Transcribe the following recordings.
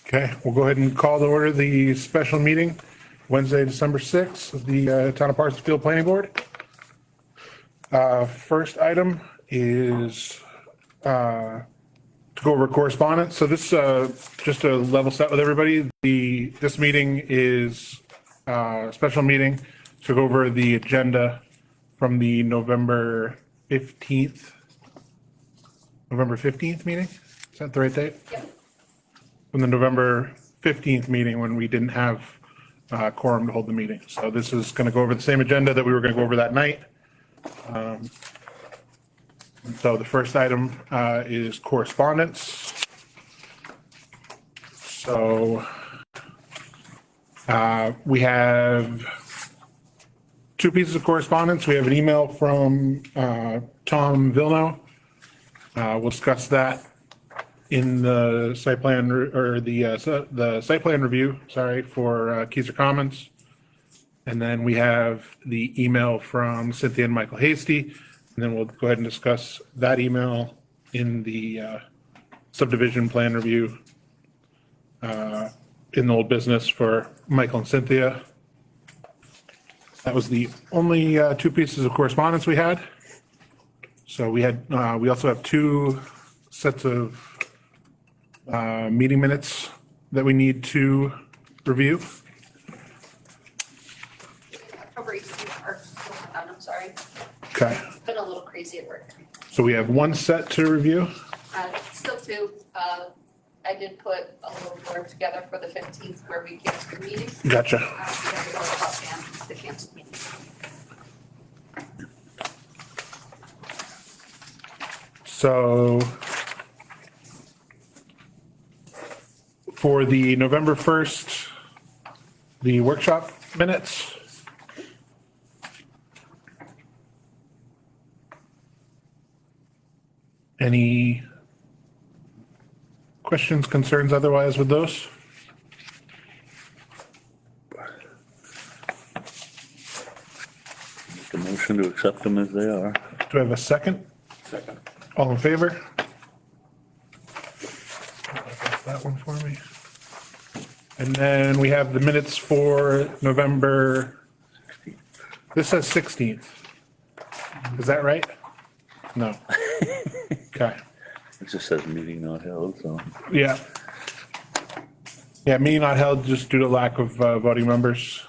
Okay, we'll go ahead and call to order the special meeting Wednesday, December 6th of the Town of Parsonsfield Planning Board. First item is to go over correspondence. So this, just to level set with everybody, this meeting is a special meeting to go over the agenda from the November 15th meeting. Is that the right date? Yep. From the November 15th meeting when we didn't have quorum to hold the meeting. So this is going to go over the same agenda that we were going to go over that night. So the first item is correspondence. So we have two pieces of correspondence. We have an email from Tom Vilno. We'll discuss that in the site plan or the site plan review, sorry, for Keyser Commons. And then we have the email from Cynthia and Michael Hasty. And then we'll go ahead and discuss that email in the subdivision plan review in the old business for Michael and Cynthia. That was the only two pieces of correspondence we had. So we also have two sets of meeting minutes that we need to review. October 18th are still done, I'm sorry. Okay, It's been a little crazy at work. so we have one set to review. Still two. I did put a little blurb together for the 15th where we canceled the meeting. Gotcha. We have to go about the canceled meeting. So for the November 1st, the workshop minutes. Any questions, concerns otherwise with those? Make a motion to accept them as they are. Do I have a second? Second. All in favor? That one for me. And then we have the minutes for November, this says 16th. Is that right? No. Okay, It just says meeting not held, so. yeah. Yeah, meeting not held just due to lack of voting members.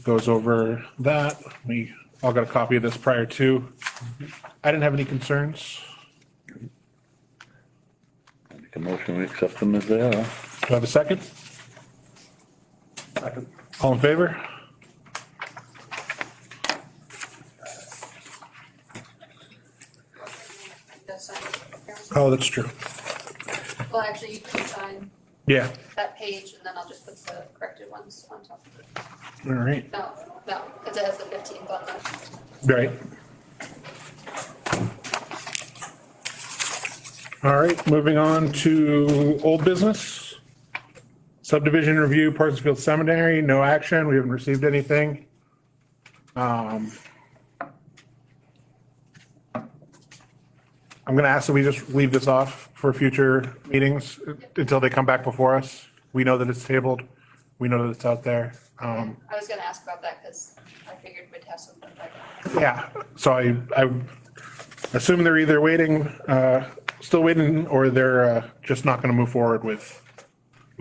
Goes over that. We all got a copy of this prior to. I didn't have any concerns. Make a motion to accept them as they are. Do I have a second? Second. All in favor? Just sign it. Oh, that's true. Well, actually, you can sign Yeah, that page and then I'll just put the corrected ones on top of it. all right, No, because it has the 15th on that. right. All right, moving on to old business. Subdivision review, Parsonsfield Seminary, no action, we haven't received anything. I'm gonna ask that we just leave this off for future meetings until they come back before us. We know that it's tabled, we know that it's out there. I was gonna ask about that because I figured we'd have something back. Yeah, so I assume they're either waiting, still waiting, or they're just not gonna move forward with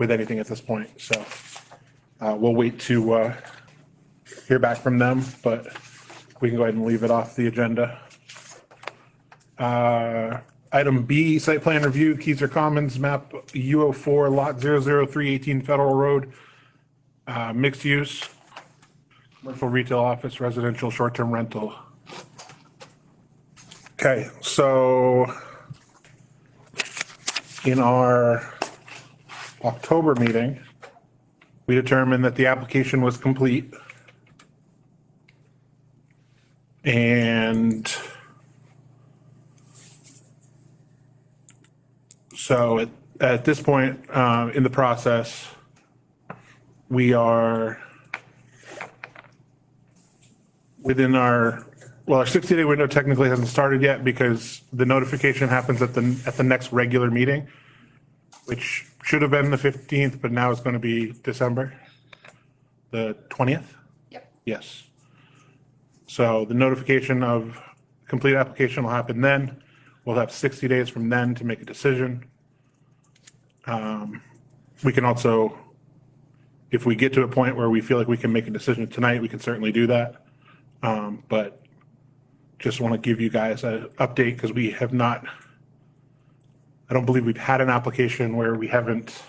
anything at this point, so we'll wait to hear back from them, but we can go ahead and leave it off the agenda. Item B, site plan review, Keyser Commons, map U04, lot 00318 Federal Road, mixed use, commercial retail office, residential short-term rental. Okay, so in our October meeting, we determined that the application was complete. And so at this point in the process, we are within our 60-day window technically hasn't started yet because the notification happens at the next regular meeting, which should have been the 15th, but now it's going to be December, the 20th? Yep. Yes. So the notification of complete application will happen then. We'll have 60 days from then to make a decision. We can also, if we get to a point where we feel like we can make a decision tonight, we can certainly do that. But just want to give you guys an update because we have not, I don't believe we've had an application where we haven't,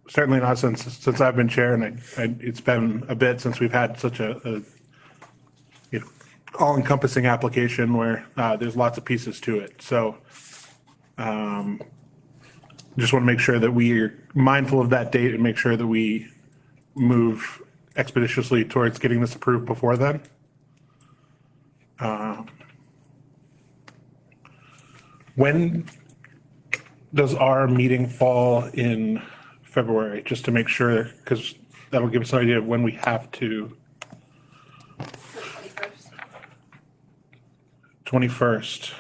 certainly not since I've been chair, and it's been a bit since we've had such a you know, all-encompassing application where there's lots of pieces to it. So just want to make sure that we are mindful of that date and make sure that we move expeditiously towards getting this approved before then. When does our meeting fall in February, just to make sure, because that'll give us an idea of when we have to. The 21st. 21st.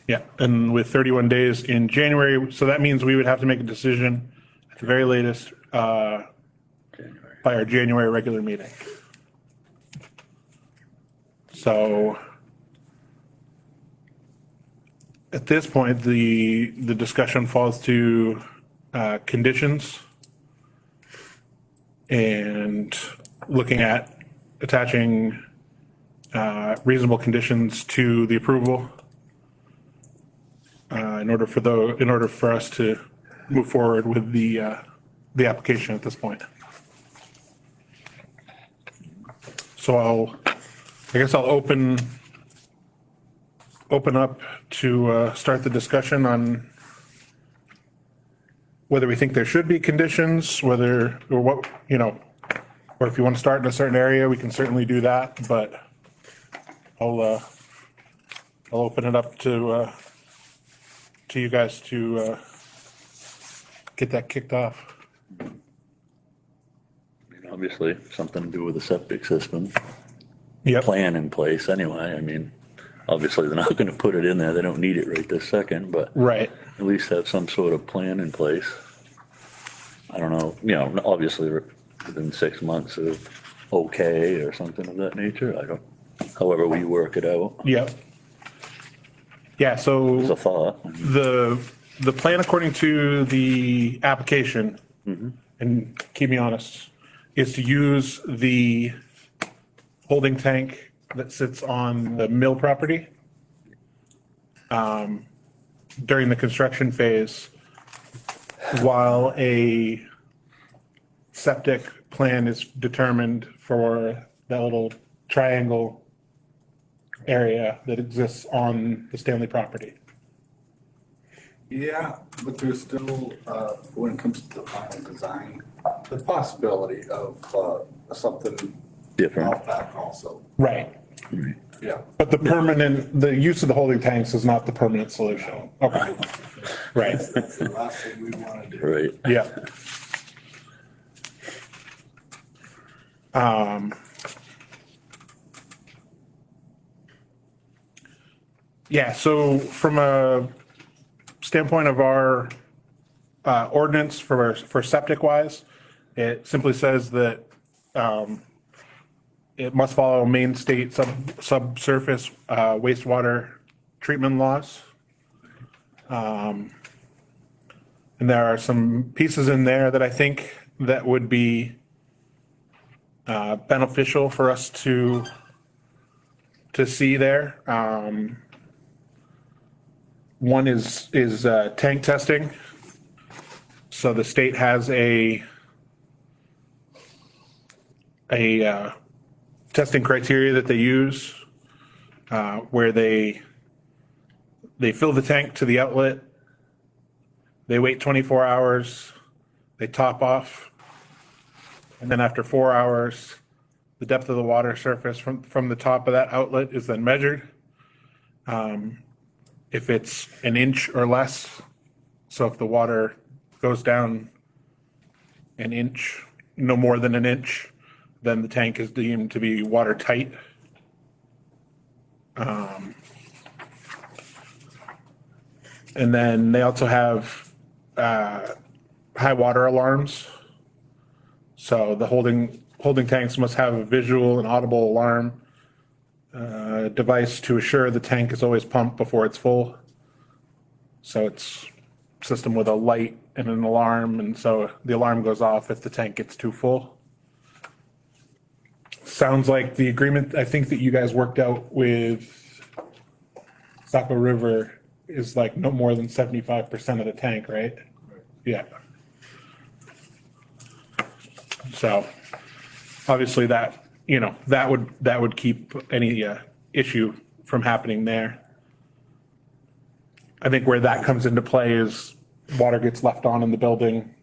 Yeah, and with 31 days in January, so that means we would have to make a decision at the very latest by our January regular meeting. So at this point, the discussion falls to conditions and looking at attaching reasonable conditions to the approval in order for us to move forward with the application at this point. So I guess I'll open up to start the discussion on whether we think there should be conditions, whether, or what, you know, or if you want to start in a certain area, we can certainly do that, but I'll open it up to you guys to get that kicked off. Obviously, something to do with the septic system. Yep. Plan in place anyway. I mean, obviously, they're not gonna put it in there. They don't need it right this second, but Right. at least have some sort of plan in place. I don't know, you know, obviously within 6 months of okay or something of that nature. I don't, however we work it out. Yep. Yeah, It's a so thought. the plan according to the application, and keep me honest, is to use the holding tank that sits on the mill property during the construction phase while a septic plan is determined for that little triangle area that exists on the Stanley property. Yeah, but there's still, when it comes to the final design, the possibility of something Different. out back also. Right. Yeah. But the use of the holding tanks is not the permanent solution. Okay. Right. That's the last thing we want to do. Right. Yeah. Yeah, so from a standpoint of our ordinance for septic wise, it simply says that it must follow main state subsurface wastewater treatment laws. And there are some pieces in there that I think that would be beneficial for us to see there. One is tank testing. So the state has a testing criteria that they use where they fill the tank to the outlet. They wait 24 hours, they top off, and then after 4 hours, the depth of the water surface from the top of that outlet is then measured. If it's an inch or less, so if the water goes down an inch, no more than an inch, then the tank is deemed to be watertight. And then they also have high water alarms. So the holding tanks must have a visual and audible alarm device to assure the tank is always pumped before it's full. So it's a system with a light and an alarm, and so the alarm goes off if the tank gets too full. Sounds like the agreement, I think that you guys worked out with Saco River is like no more than 75% of the tank, right? Yeah. So obviously that, you know, that would keep any issue from happening there. I think where that comes into play is water gets left on in the building,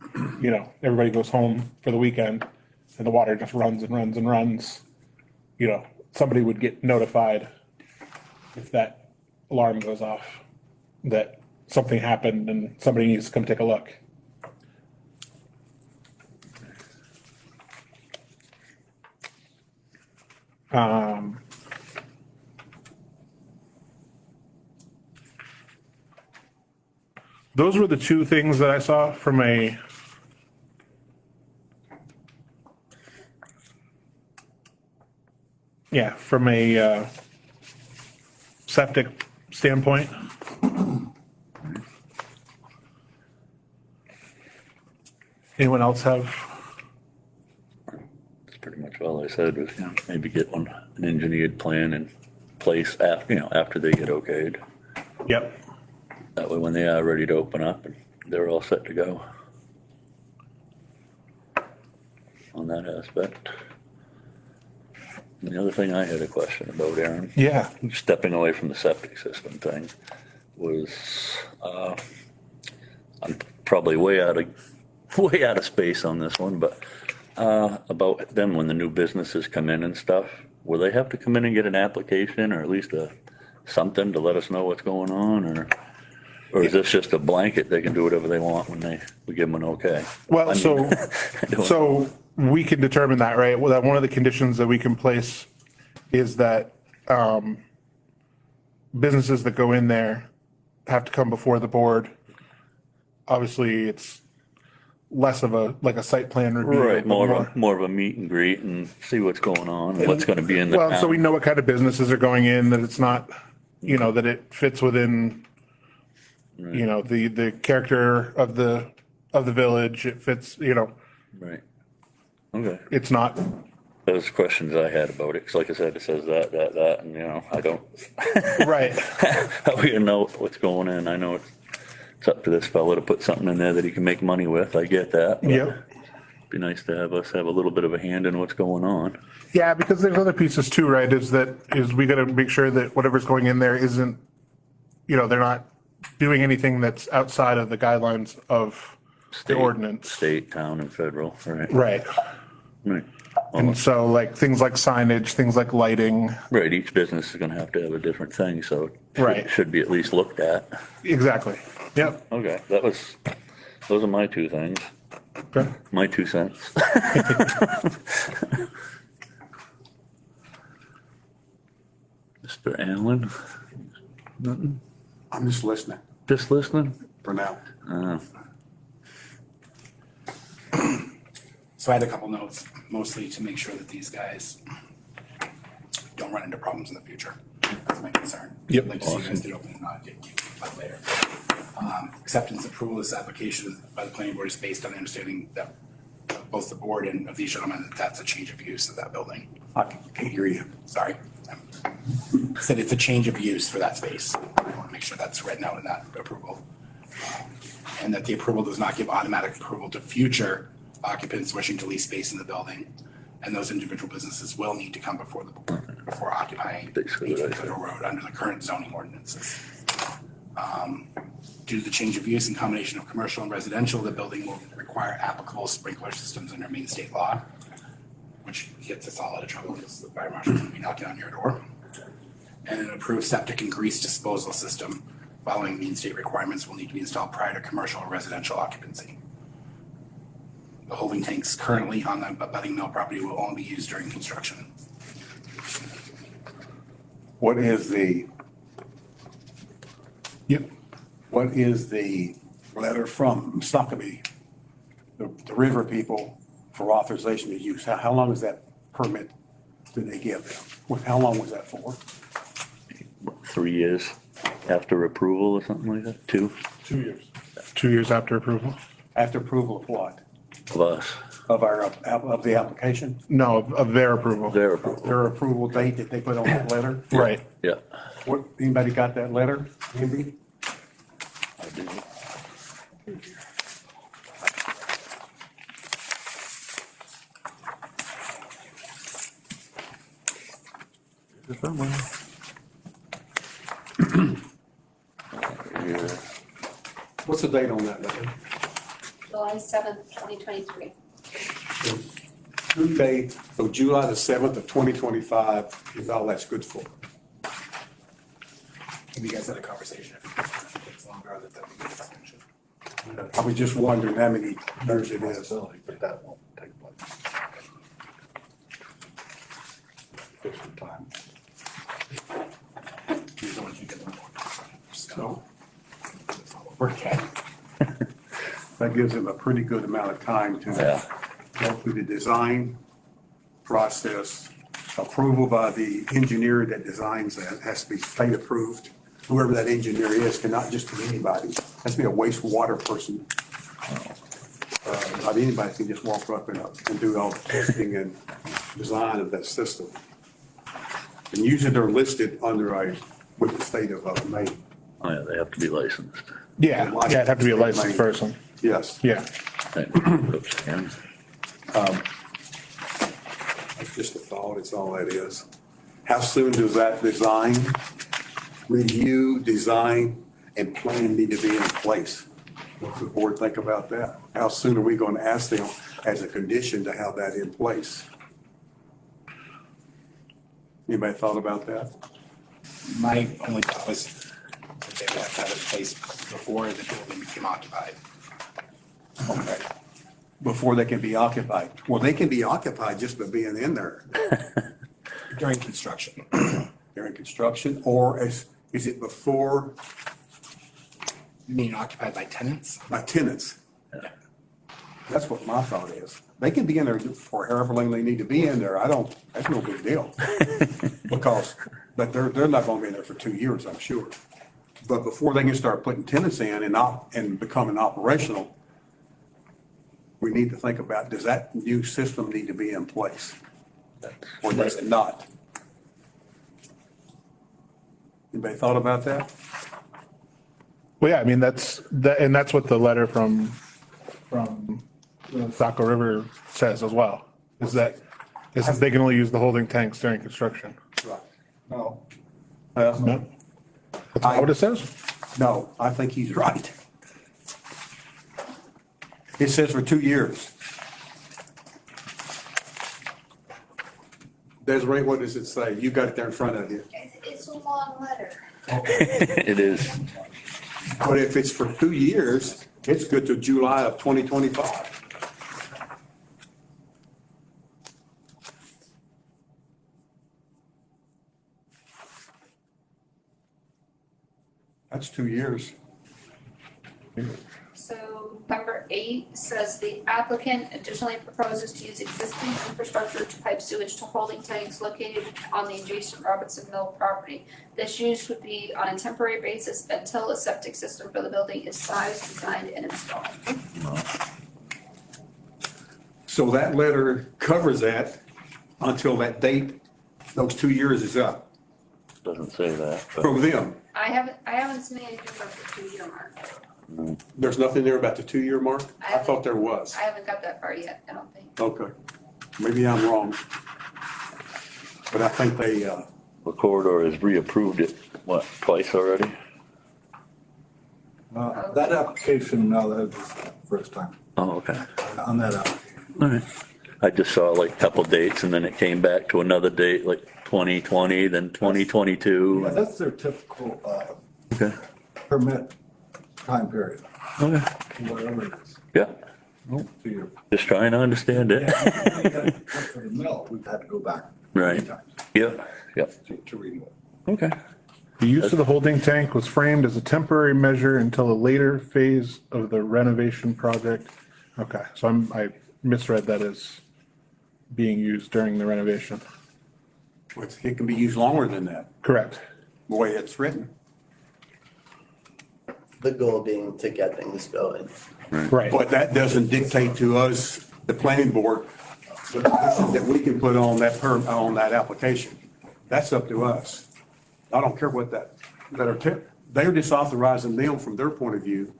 you know, everybody goes home for the weekend and the water just runs and runs and runs. You know, somebody would get notified if that alarm goes off, that something happened and somebody needs to come take a look. Those were the two things that I saw from a septic standpoint. Anyone else have? That's pretty much all I said was, you know, maybe get an engineered plan in place after, you know, after they get okayed. Yep. That way when they are ready to open up, they're all set to go. On that aspect. And the other thing I had a question about, Aaron, Yeah. stepping away from the septic system thing, was, I'm probably way out of space on this one, but, about them when the new businesses come in and stuff, will they have to come in and get an application or at least something to let us know what's going on, or is this just a blanket, they can do whatever they want when we give them an okay? Well, I mean, so we can determine that, right? Well, that one of the conditions that we can place is that businesses that go in there have to come before the board. Obviously, it's less of a site plan review. Right, but more of a meet and greet and see what's going on, and what's gonna be in the Well, so we town. know what kind of businesses are going in, that it's not, you know, that it fits within, you know, the character of the village. It fits, you know, Right. Okay, it's not, those questions I had about it, 'cause like I said, it says that, and you know, I don't, right. how we gonna know what's going in? I know it's up to this fellow to put something in there that he can make money with, I get that. but Yep. Be nice to have us have a little bit of a hand in what's going on. Yeah, because there's other pieces too, right? Is we gotta make sure that whatever's going in there isn't, you know, they're not doing anything that's outside of the guidelines of the State- ordinance. State, town, and federal, right? Right. Right. And so like things like signage, things like lighting, Right, each business is gonna have to have a different thing, so it Right. should be at least looked at. exactly. Yep. Okay, those are my two things, Okay. my 2 cents. Mr. Allen, I'm just listening just listening? for now. Uh, So I had a couple notes, mostly to make sure that these guys don't run into problems in the future. That's my concern. Yep. I'd like to see you guys get open and not get kicked out later. Acceptance approval of this application by the planning board is based on the understanding that both the board and of these gentlemen, that that's a change of use of that building. I can hear you. Sorry. Said it's a change of use for that space. I want to make sure that's written out in that approval. And that the approval does not give automatic approval to future occupants wishing to lease space in the building. And those individual businesses will need to come before the board before occupying Basically what I 18 said. Federal Road under the current zoning ordinances. Due to the change of use and combination of commercial and residential, the building will require applicable sprinkler systems under Maine state law, which gets us all out of trouble because the fire marshal's gonna be knocking on your door. And an approved septic and grease disposal system following Maine state requirements will need to be installed prior to commercial or residential occupancy. The holding tanks currently on the abutting mill property will only be used during construction. What is the Yep. what is the letter from Suckabee, the river people, for authorization to use? How long is that permit did they give them? How long was that for? 3 years after approval or something like that, 2 2 years. 2 years after approval? After approval of what? of us, Of the application? No, of their approval. their approval. Their approval date that they put on that letter? Right. Yeah. What, anybody got that letter? Andy? I do. Somewhere. Yeah. What's the date on that letter? July 7th, 2023. Due date of July the 7th of 2025 is all that's good for. Maybe you guys had a conversation. If it takes longer, that'd be good discussion. I was just wondering how many years it is. Possibility, but that won't take place. Fix the time. These are the ones you get the report. So That's all we're working at. that gives them a pretty good amount of time to Yeah. go through the design process, approval by the engineer that designs that, has to be state approved. Whoever that engineer is cannot just be anybody, has to be a wastewater person. Not anybody can just walk up and do all the testing and design of that system. And usually they're listed under with the state of Maine. Oh, yeah, they have to be licensed. Yeah, yeah, it'd have to be a licensed person. Yes, Yeah. Right. Oops, yeah. that's just a thought, it's all that is. How soon does that design, review, design, and plan need to be in place? What's the board think about that? How soon are we going to ask them as a condition to have that in place? Anybody thought about that? My only thought was that they would have to have it in place before the building became occupied. Okay. Before they can be occupied. Well, they can be occupied just by being in there During construction. during construction, or is it before Being occupied by tenants? by tenants? That's what my thought is. They can be in there for however long they need to be in there. That's no big deal. But they're not gonna be in there for 2 years, I'm sure. But before they can start putting tenants in and becoming operational, we need to think about, does that new system need to be in place? Or does it not? Anybody thought about that? Well, yeah, I mean, that's what the letter from the Saco River says as well, is that they can only use the holding tanks during construction. Right. No. No? That's not what it says? No, I think he's right. It says for 2 years. Desiree, what does it say? You got it there in front of you. It's a long letter. It is. But if it's for 2 years, it's good to July of 2025. That's 2 years. So number 8 says the applicant additionally proposes to use existing infrastructure to pipe sewage to holding tanks located on the adjacent Robinson Mill property. This use would be on a temporary basis until a septic system for the building is sized, designed, and installed. So that letter covers that until that date, those 2 years is up Doesn't say that, but from them. I haven't seen anything about the 2-year mark. There's nothing there about the 2 year mark? I I thought there was. I haven't got that far yet, I don't think. Okay. Maybe I'm wrong. But I think they, the corridor has reapproved it, what, twice already? That application, no, that was the first time, Oh, okay. on that application. All right. I just saw like a couple dates and then it came back to another date, like 2020, then 2022. Yeah, that's their typical Okay. permit time period, Okay. whatever it is. Yeah, 2 years. just trying to understand it. For the mill, we've had to go back Right. many times Yep, yep. to renew it. Okay. The use of the holding tank was framed as a temporary measure until a later phase of the renovation project. Okay, so I misread that as being used during the renovation. It can be used longer than that, Correct. the way it's written. The goal being to get things going. Right. But that doesn't dictate to us, the planning board, the conditions that we can put on on that application. That's up to us. I don't care what they're just authorizing them from their point of view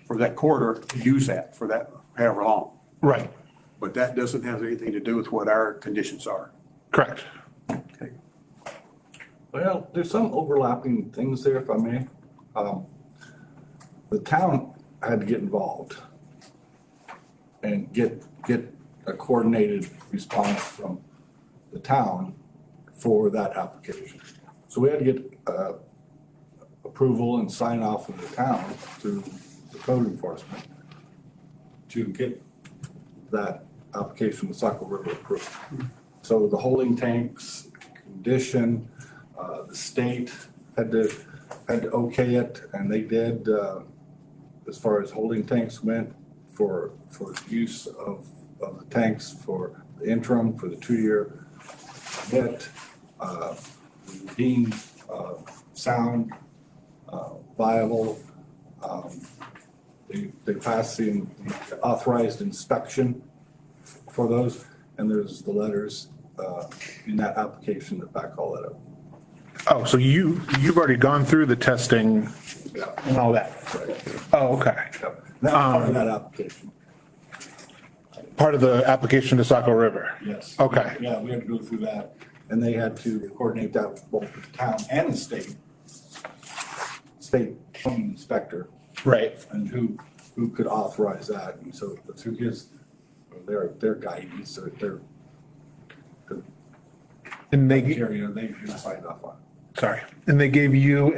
for that corridor to use that for that however long. Right. But that doesn't have anything to do with what our conditions are. Correct. Okay. Well, there's some overlapping things there, if I may. The town had to get involved and get a coordinated response from the town for that application. So we had to get approval and sign off of the town through the code enforcement to get that application with Saco River approved. So the holding tanks condition, the state had to okay it, and they did, as far as holding tanks went, for use of the tanks for the interim, for the 2-year hit, deemed sound, viable. They passed the authorized inspection for those, and there's the letters in that application that back all that up. Oh, so you've already gone through the testing and all that? Oh, okay. That part of that application, Part of the application to Saco River? yes. Okay. Yeah, we had to go through that, and they had to coordinate that with both the town and the state plumbing inspector, Right. and who could authorize that, and so through their guidance, or their And they, criteria, they signed off on. sorry, and they gave you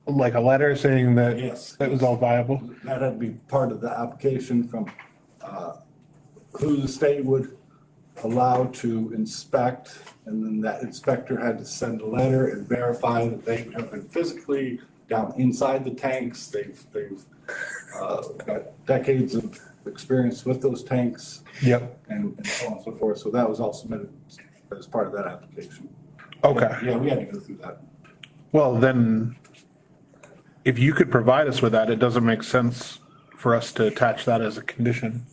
like a letter saying that Yes. that was all viable? That had to be part of the application from who the state would allow to inspect, and then that inspector had to send a letter and verify that they have been physically down inside the tanks. They've got decades of experience with those tanks Yep. and so on and so forth. So that was all submitted as part of that application. Okay. Yeah, we had to go through that. Well, then, if you could provide us with that, it doesn't make sense for us to attach that as a condition.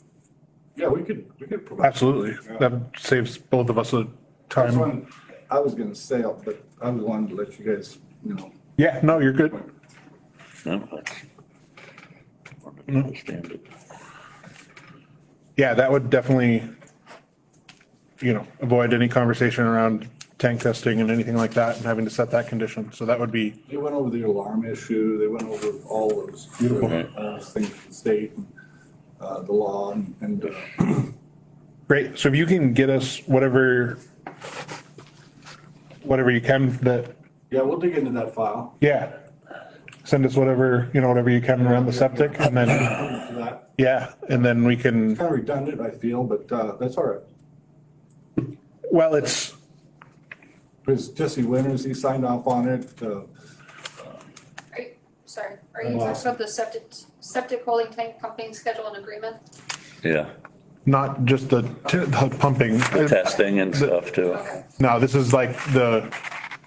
Yeah, we could provide. Absolutely. That saves both of us a That's time. one I was gonna say, but I was wanting to let you guys, Yeah, no, you're good. No, that's. Understand it. Yeah, that would definitely, avoid any conversation around tank testing and anything like that and having to set that condition. So that would be, They went over the alarm issue, they went over all those, Beautiful. all those things with the state, and, the law, and great. So if you can get us whatever you can that, yeah, we'll dig into that file. yeah. Send us whatever you can around the septic and then, For that. yeah, and then we can, Kind of redundant, I feel, but, that's all right. well, it's, Because Jesse Winters, he signed off on it, Are you talking about the septic holding tank pumping schedule and agreement? Yeah, not just the pumping. testing and stuff too. Okay, No, this is like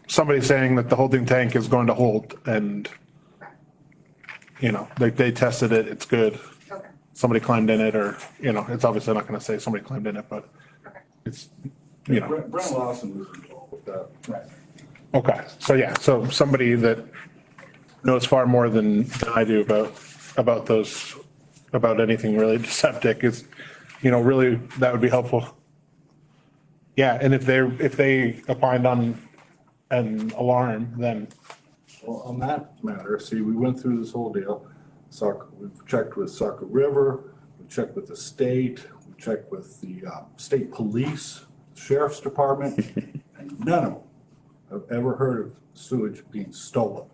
somebody saying that the holding tank is going to hold and, like they tested it, it's good. okay, Somebody climbed in it or, it's obviously not gonna say somebody climbed in it, but okay. it's, Brent Lawson was involved with that. Right. okay. So yeah, so somebody that knows far more than I do about anything really septic is, really, that would be helpful. Yeah, and if they opined on an alarm, then, Well, on that matter, see, we went through this whole deal. We checked with Saco River, we checked with the state, we checked with the state police, sheriff's department, and none of them have ever heard of sewage being stolen.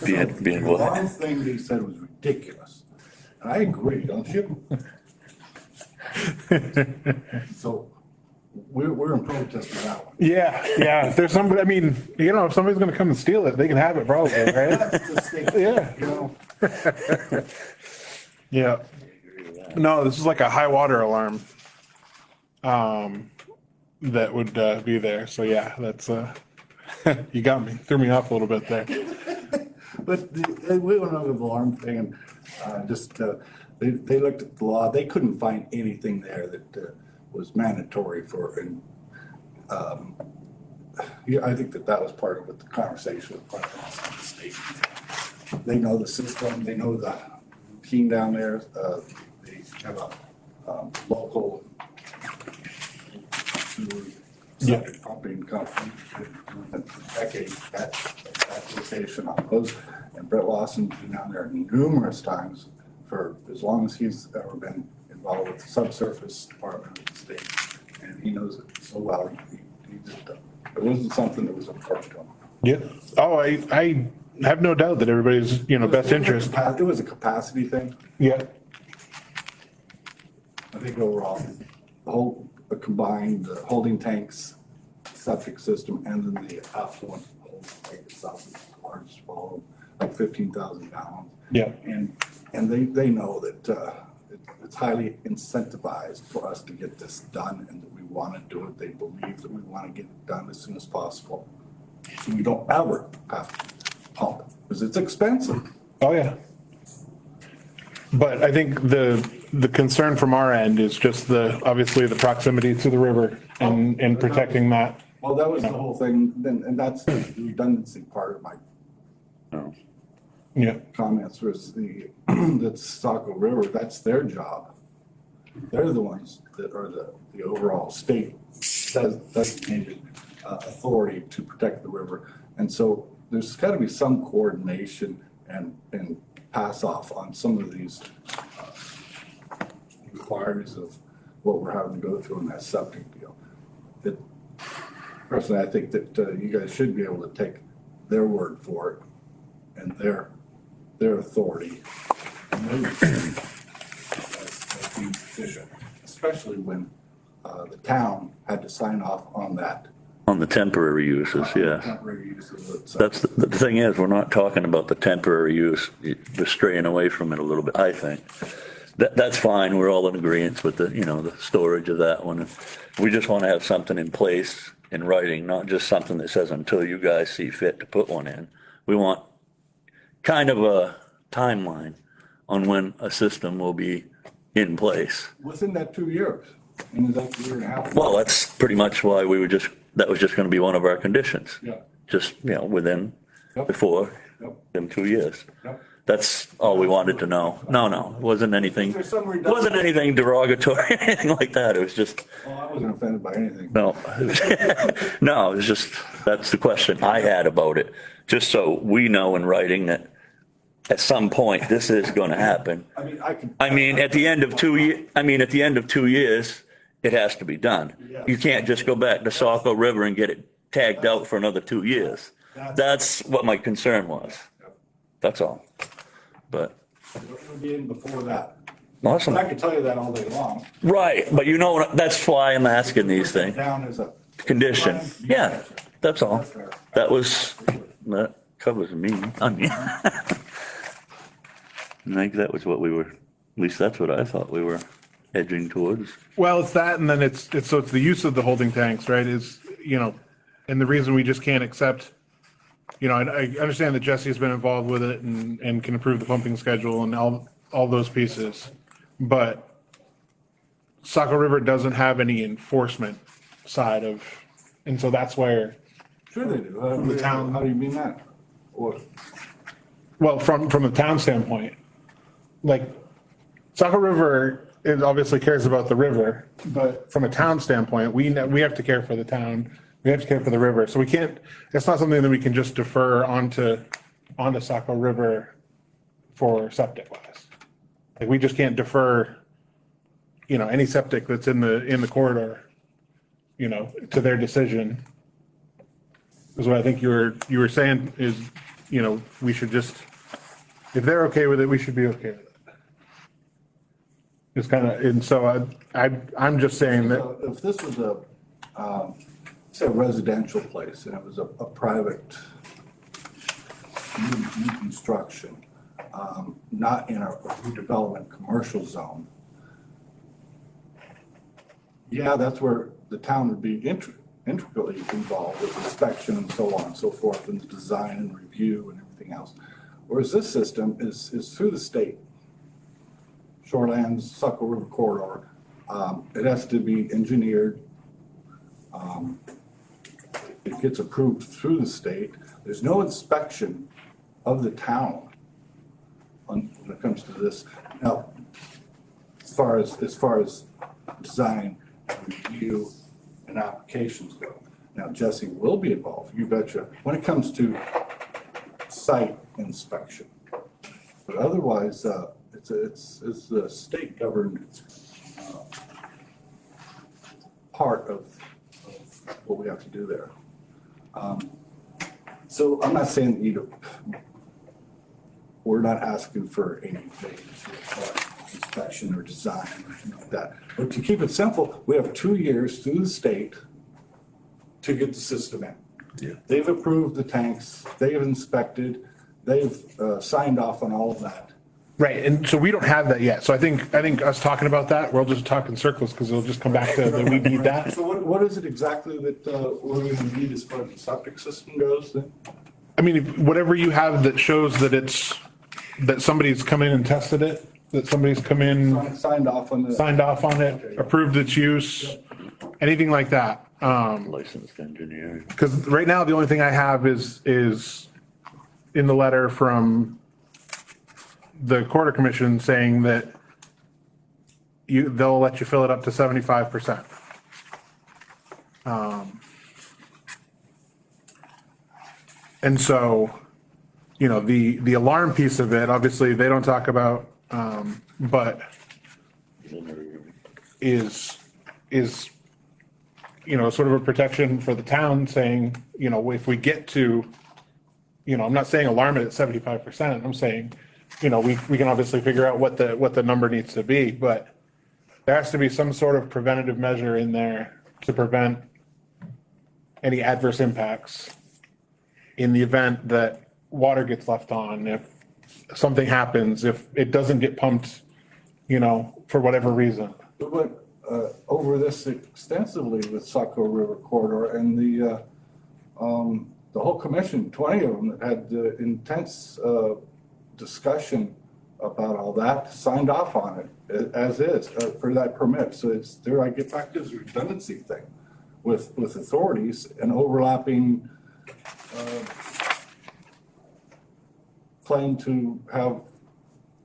Being One what? thing they said was ridiculous, and I agree, don't you? So we're in protest of that one. Yeah, if there's somebody, I mean, you know, if somebody's gonna come and steal it, they can have it probably, right? That's the state, Yeah. you know? Yeah. No, this is like a high water alarm. That would, be there. So yeah, that's, you got me, threw me off a little bit there. But we went over the alarm thing and they looked at the law. They couldn't find anything there that was mandatory for, and yeah, I think that was part of what the conversation with part of the state. They know the system, they know the team down there. They have a local septic pumping company that for decades at that location on those. And Brett Lawson's been down there numerous times for as long as he's ever been involved with the subsurface department of the state. And he knows it so well. He just, it wasn't something that was important to him. Yeah. Oh, I have no doubt that everybody's, you know, best interest. It was a capacity thing. Yeah. I think overall, the whole combined holding tanks, septic system, and then the affluent holding tank itself is large, volume, like 15,000 gallons. Yeah. And they know that it's highly incentivized for us to get this done and that we want to do it. They believe that we want to get it done as soon as possible. So we don't ever have to pump because it's expensive. Oh, yeah. But I think the concern from our end is just obviously the proximity to the river and protecting that. Well, that was the whole thing, and that's the redundancy part of my Yeah. comments was the Saco River, that's their job. They're the ones that are the overall state designated authority to protect the river. And so there's got to be some coordination and pass off on some of these inquiries of what we're having to go through in that septic deal. Personally, I think that you guys should be able to take their word for it and their authority. And their decision, especially when the town had to sign off on that. On the temporary uses, yeah. Temporary use of the. That's, the thing is, we're not talking about the temporary use. We're straying away from it a little bit, I think. That's fine. We're all in agreement with the, you know, the storage of that one. We just want to have something in place in writing, not just something that says until you guys see fit to put one in. We want kind of a timeline on when a system will be in place. Within that 2 years, and is that 1.5 years? Well, that's pretty much why that was just going to be one of our conditions. Yeah. Just, you know, within, Yep. before Yep. them 2 years. Yep. That's all we wanted to know. No, it wasn't anything, There's some redundancy. wasn't anything derogatory, anything like that. It was just, Well, I wasn't offended by anything. no. No, it was just, that's the question I had about it. Just so we know in writing that at some point, this is going to happen. I mean, At the end of 2 years, it has to be done. You can't just go back to Saco River and get it tagged out for another 2 years. That's what my concern was. That's all. But, It would be in before that. awesome. I could tell you that all day long. Right, but you know, that's why I'm asking these things. Down as a. Condition, yeah, that's all. That's fair. That covers me. I mean, I think that was what we were, at least that's what I thought we were edging towards. Well, it's that, and then it's the use of the holding tanks, right, is, you know, and the reason we just can't accept, you know, I understand that Jesse's been involved with it and can approve the pumping schedule and all those pieces. But Saco River doesn't have any enforcement side of, and so that's where, Sure they do. The town- How do you mean that? Or, well, from the town standpoint, like, Saco River obviously cares about the river, but from a town standpoint, we have to care for the town. We have to care for the river. So we can't, it's not something that we can just defer onto Saco River for septic wise. Like, we just can't defer, you know, any septic that's in the corridor, you know, to their decision. Is what I think you were saying is, you know, we should just, if they're okay with it, we should be okay with it. It's kind of, and so I'm just saying that, if this was a It's a residential place, and it was a private new construction, not in a redevelopment commercial zone. Yeah, that's where the town would be intricately involved with inspection and so on and so forth, and the design and review and everything else. Whereas this system is through the state. Shorelands, Saco River Corridor, it has to be engineered. It gets approved through the state. There's no inspection of the town when it comes to this. Now, as far as design, review, and applications go. Now, Jesse will be involved, you betcha, when it comes to site inspection. But otherwise, it's a state governed part of what we have to do there. So I'm not saying that we're not asking for any inspection or design or anything like that. But to keep it simple, we have 2 years through the state to get the system in. Yeah. They've approved the tanks, they've inspected, they've signed off on all of that. Right, and so we don't have that yet. So I think us talking about that, we'll just talk in circles because it'll just come back to that we need that. So what is it exactly that we're going to need as far as the septic system goes then? I mean, whatever you have that shows that somebody's come in and tested it, that somebody's come in, Signed off on the. signed off on it, approved its use, anything like that. Licensed engineer. Because right now, the only thing I have is in the letter from the Quarter Commission saying that they'll let you fill it up to 75%. And so, you know, the alarm piece of it, obviously, they don't talk about, but is, you know, sort of a protection for the town saying, you know, if we get to, you know, I'm not saying alarm it at 75%, I'm saying, you know, we can obviously figure out what the number needs to be, but there has to be some sort of preventative measure in there to prevent any adverse impacts in the event that water gets left on, if something happens, if it doesn't get pumped, you know, for whatever reason. We went over this extensively with Saco River Corridor and the whole commission, 20 of them that had intense discussion about all that, signed off on it as is for that permit. So it's there, I get back to this redundancy thing with authorities and overlapping claim to have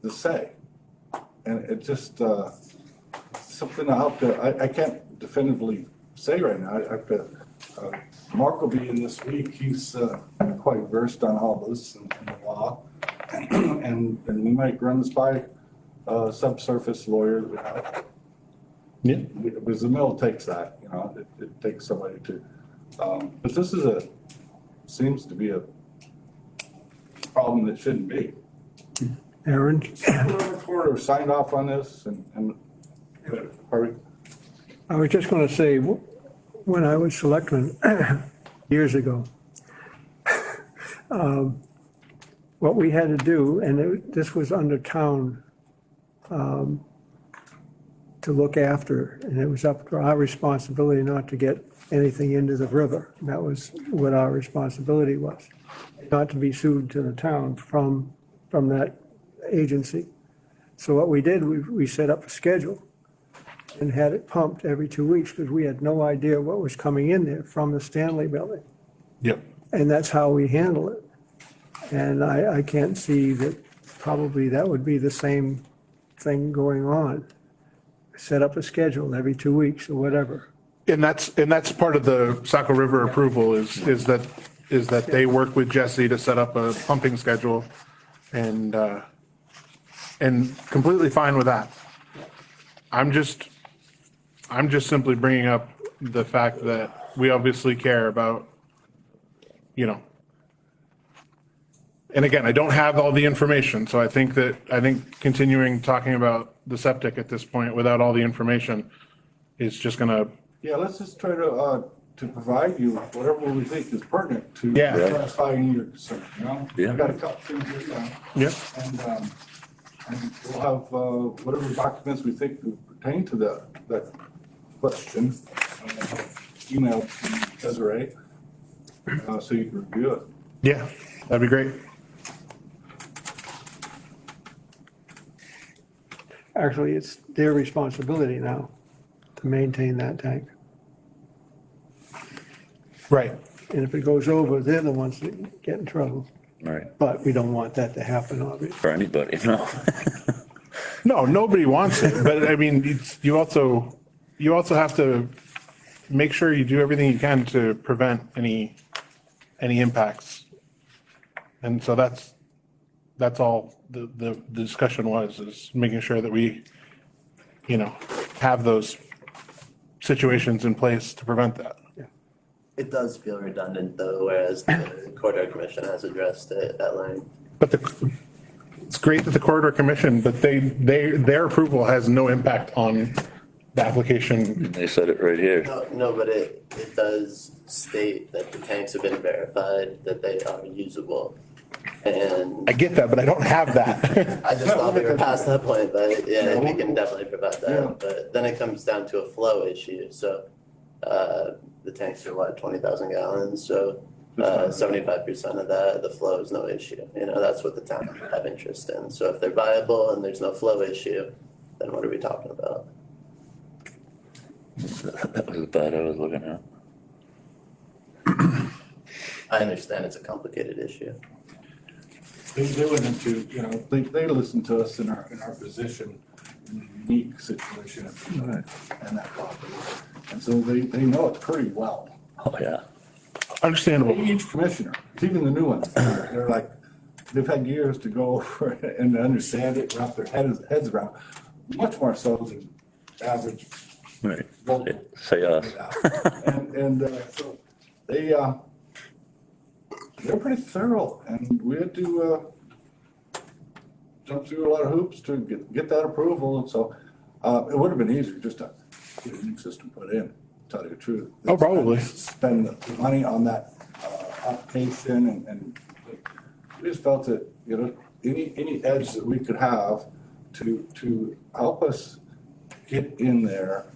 the say. And it just, something out there, I can't definitively say right now. I have to, Mark will be in this week. He's quite versed on all this and the law. And we might run this by subsurface lawyers. Yeah. Because the mill takes that, you know, it takes somebody to, but this is seems to be a problem that shouldn't be. Aaron? Recorder signed off on this and hurry. I was just going to say, when I was selectman years ago, what we had to do, and this was under town to look after, and it was up to our responsibility not to get anything into the river. That was what our responsibility was, not to be sued to the town from that agency. So what we did, we set up a schedule and had it pumped every 2 weeks because we had no idea what was coming in there from the Stanley building. Yep. And that's how we handle it. And I can't see that probably that would be the same thing going on. Set up a schedule every 2 weeks or whatever. And that's part of the Saco River approval is that they work with Jesse to set up a pumping schedule and completely fine with that. I'm just simply bringing up the fact that we obviously care about, you know. And again, I don't have all the information, so I think continuing talking about the septic at this point without all the information is just gonna, Yeah, let's just try to provide you whatever we think is pertinent to Yeah. satisfying your concern, you know? Yeah. I got a couple things here down. Yeah. And we'll have, whatever documents we think pertain to that question, email to Desiree, so you can review it. Yeah, that'd be great. Actually, it's their responsibility now to maintain that tank. Right. And if it goes over, they're the ones that get in trouble. Right, But we don't want that to happen, obviously. for anybody, no. No, nobody wants it, but I mean, you also have to make sure you do everything you can to prevent any impacts. And so that's all the discussion was, is making sure that we, have those situations in place to prevent that. It does feel redundant though, whereas the corridor commission has addressed it at length. But it's great that the corridor commission, but their approval has no impact on the application. They said it right here. No, but it does state that the tanks have been verified, that they are usable. And I get that, but I don't have that. I just thought we were past that point, but yeah, we can definitely provide Yeah. that. But then it comes down to a flow issue, so, the tanks are what, 20,000 gallons, so, 75% of that, the flow is no issue. That's what the town would have interest in. So if they're viable and there's no flow issue, then what are we talking about? That was the part I was looking at. I understand it's a complicated issue. They went into, they listened to us in our position, in a unique situation and that property. And so they know it pretty well. Oh, yeah. Understandable. Each commissioner, even the new ones, they're like, they've had years to go over it and understand it, wrap their heads around, much more so than average. Right. local. Say us. So they're pretty thorough, and we had to jump through a lot of hoops to get that approval, and so it would have been easier just to get a new system put in, to tell you the truth. Oh, probably. Spend the money on that application, and we just felt that, any edge that we could have to help us get in there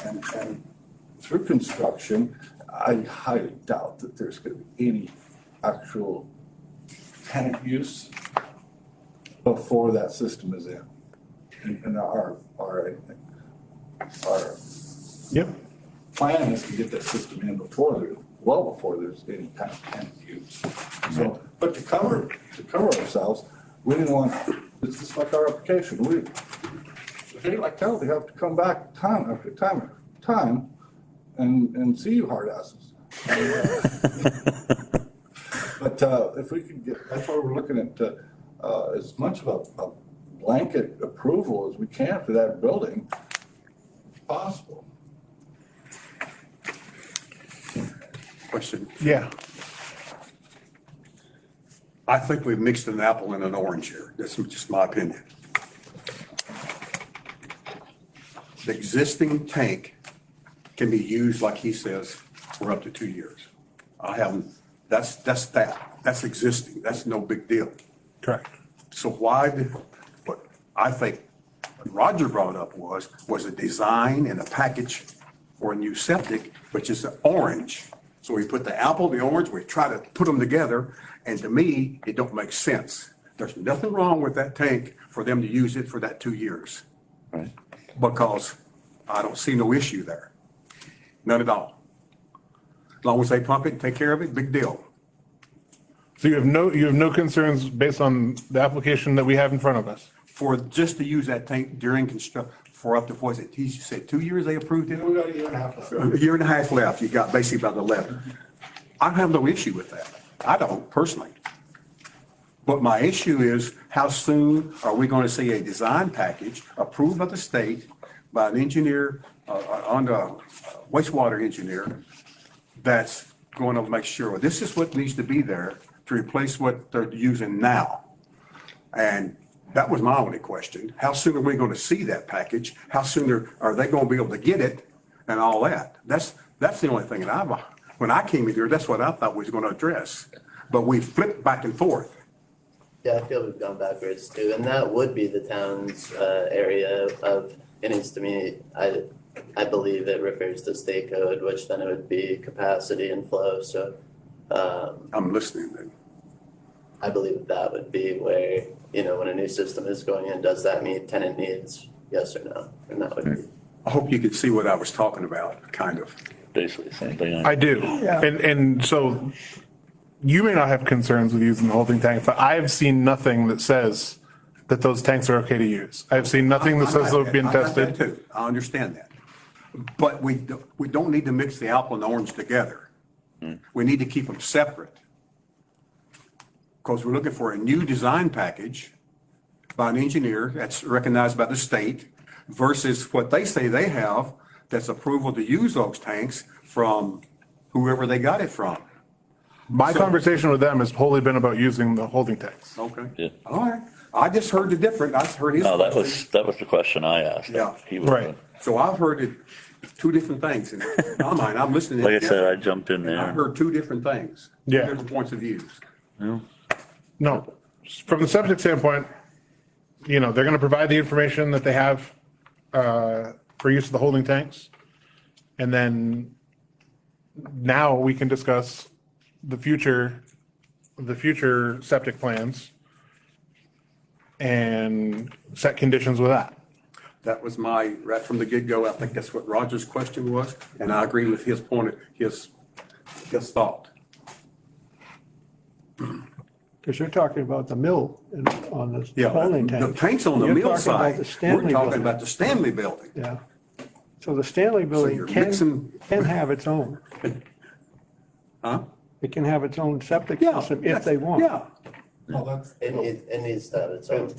and through construction, I highly doubt that there's gonna be any actual tenant use before that system is in. And our Yep. plan is to get that system in well before there's any kind of tenant use. So, but to cover ourselves, we didn't want, it's just like our application, they like hell, they have to come back time after time after time and see you hard asses. But if we could get, that's why we're looking at as much of a blanket approval as we can for that building as possible. Question. Yeah. I think we've mixed an apple and an orange here. That's just my opinion. The existing tank can be used, like he says, for up to 2 years. That's existing. That's no big deal. Correct. So what I think what Roger brought up was a design and a package for a new septic, which is the orange. So we put the apple, the orange, we try to put them together, and to me, it don't make sense. There's nothing wrong with that tank for them to use it for that 2 years, Right. because I don't see no issue there. None at all. As long as they pump it and take care of it, big deal. So you have no concerns based on the application that we have in front of us? For just to use that tank during construction, for up to, what is it, he said 2 years they approved it? We got a year and a half left. A year and a half left, you got basically about 11. I have no issue with that. I don't personally. But my issue is, how soon are we going to see a design package approved by the state, by an engineer, on the wastewater engineer, that's going to make sure this is what needs to be there to replace what they're using now? And that was my only question. How soon are we going to see that package? How soon are they going to be able to get it? and all that. That's the only thing that when I came in here, that's what I thought we was gonna address. But we flipped back and forth. Yeah, I feel we've gone backwards too, and that would be the town's area of, it needs to meet, I believe it refers to state code, which then it would be capacity and flow, so I'm listening then. I believe that would be where, you know, when a new system is going in, does that meet tenant needs, yes or no? And that would be, I hope you could see what I was talking about, kind of. Basically the same thing. I do. Yeah. And so you may not have concerns with using the holding tank, but I've seen nothing that says that those tanks are okay to use. I've seen nothing that says they've been I got that tested. too. I understand that. But we don't need to mix the apple and the orange together. We need to keep them separate. Because we're looking for a new design package by an engineer that's recognized by the state versus what they say they have that's approval to use those tanks from whoever they got it from. My conversation with them has wholly been about using the holding tanks. Okay. Yeah. All right. I just heard the different, I heard his. No, that question. was the question I asked. Yeah. He was, Right. So I've heard it, two different things in my mind. I'm listening. like I said, I jumped in I there. heard two different things. Yeah. Two different points of views. No, from the septic standpoint, you know, they're gonna provide the information that they have for use of the holding tanks. And then now we can discuss the future septic plans and set conditions with that. That was right from the get-go, I think that's what Roger's question was, and I agree with his point, his thought. Because you're talking about the mill on the Yeah, holding the tank. tanks on the You're mill talking about side, the Stanley we're talking building. about the Stanley building. Yeah. So the Stanley you're building mixing- can have its own. Huh? It can have its own septic Yeah. system if they want. Yeah, it needs to have its own.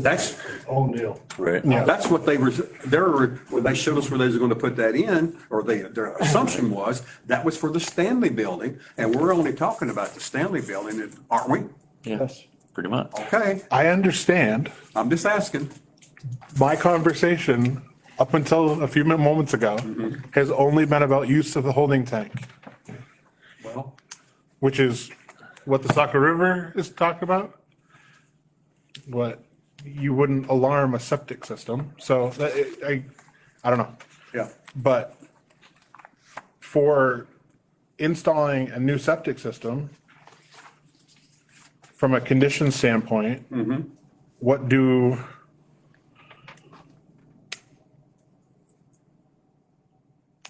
that's, Own deal. Right. that's what when they showed us where they was gonna put that in, or their assumption was, that was for the Stanley building, and we're only talking about the Stanley building, aren't we? Yes. Pretty much. Okay, I understand. I'm just asking. My conversation up until a few moments ago has only been about use of the holding tank, Well, which is what the Saco River is talking about. What you wouldn't alarm a septic system. So I don't know. yeah. But for installing a new septic system, from a condition standpoint, what do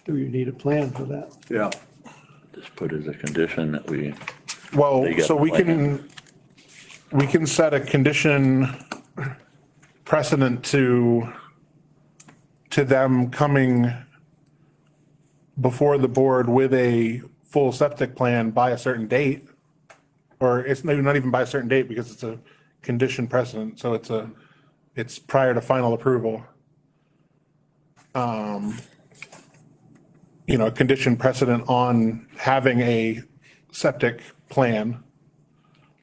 Do you need a plan for that? Yeah, Just put as a condition that we, well, They got so the we can set a condition precedent to them coming before the board with a full septic plan by a certain date. Or it's maybe not even by a certain date because it's a condition precedent, so it's prior to final approval. You know, a condition precedent on having a septic plan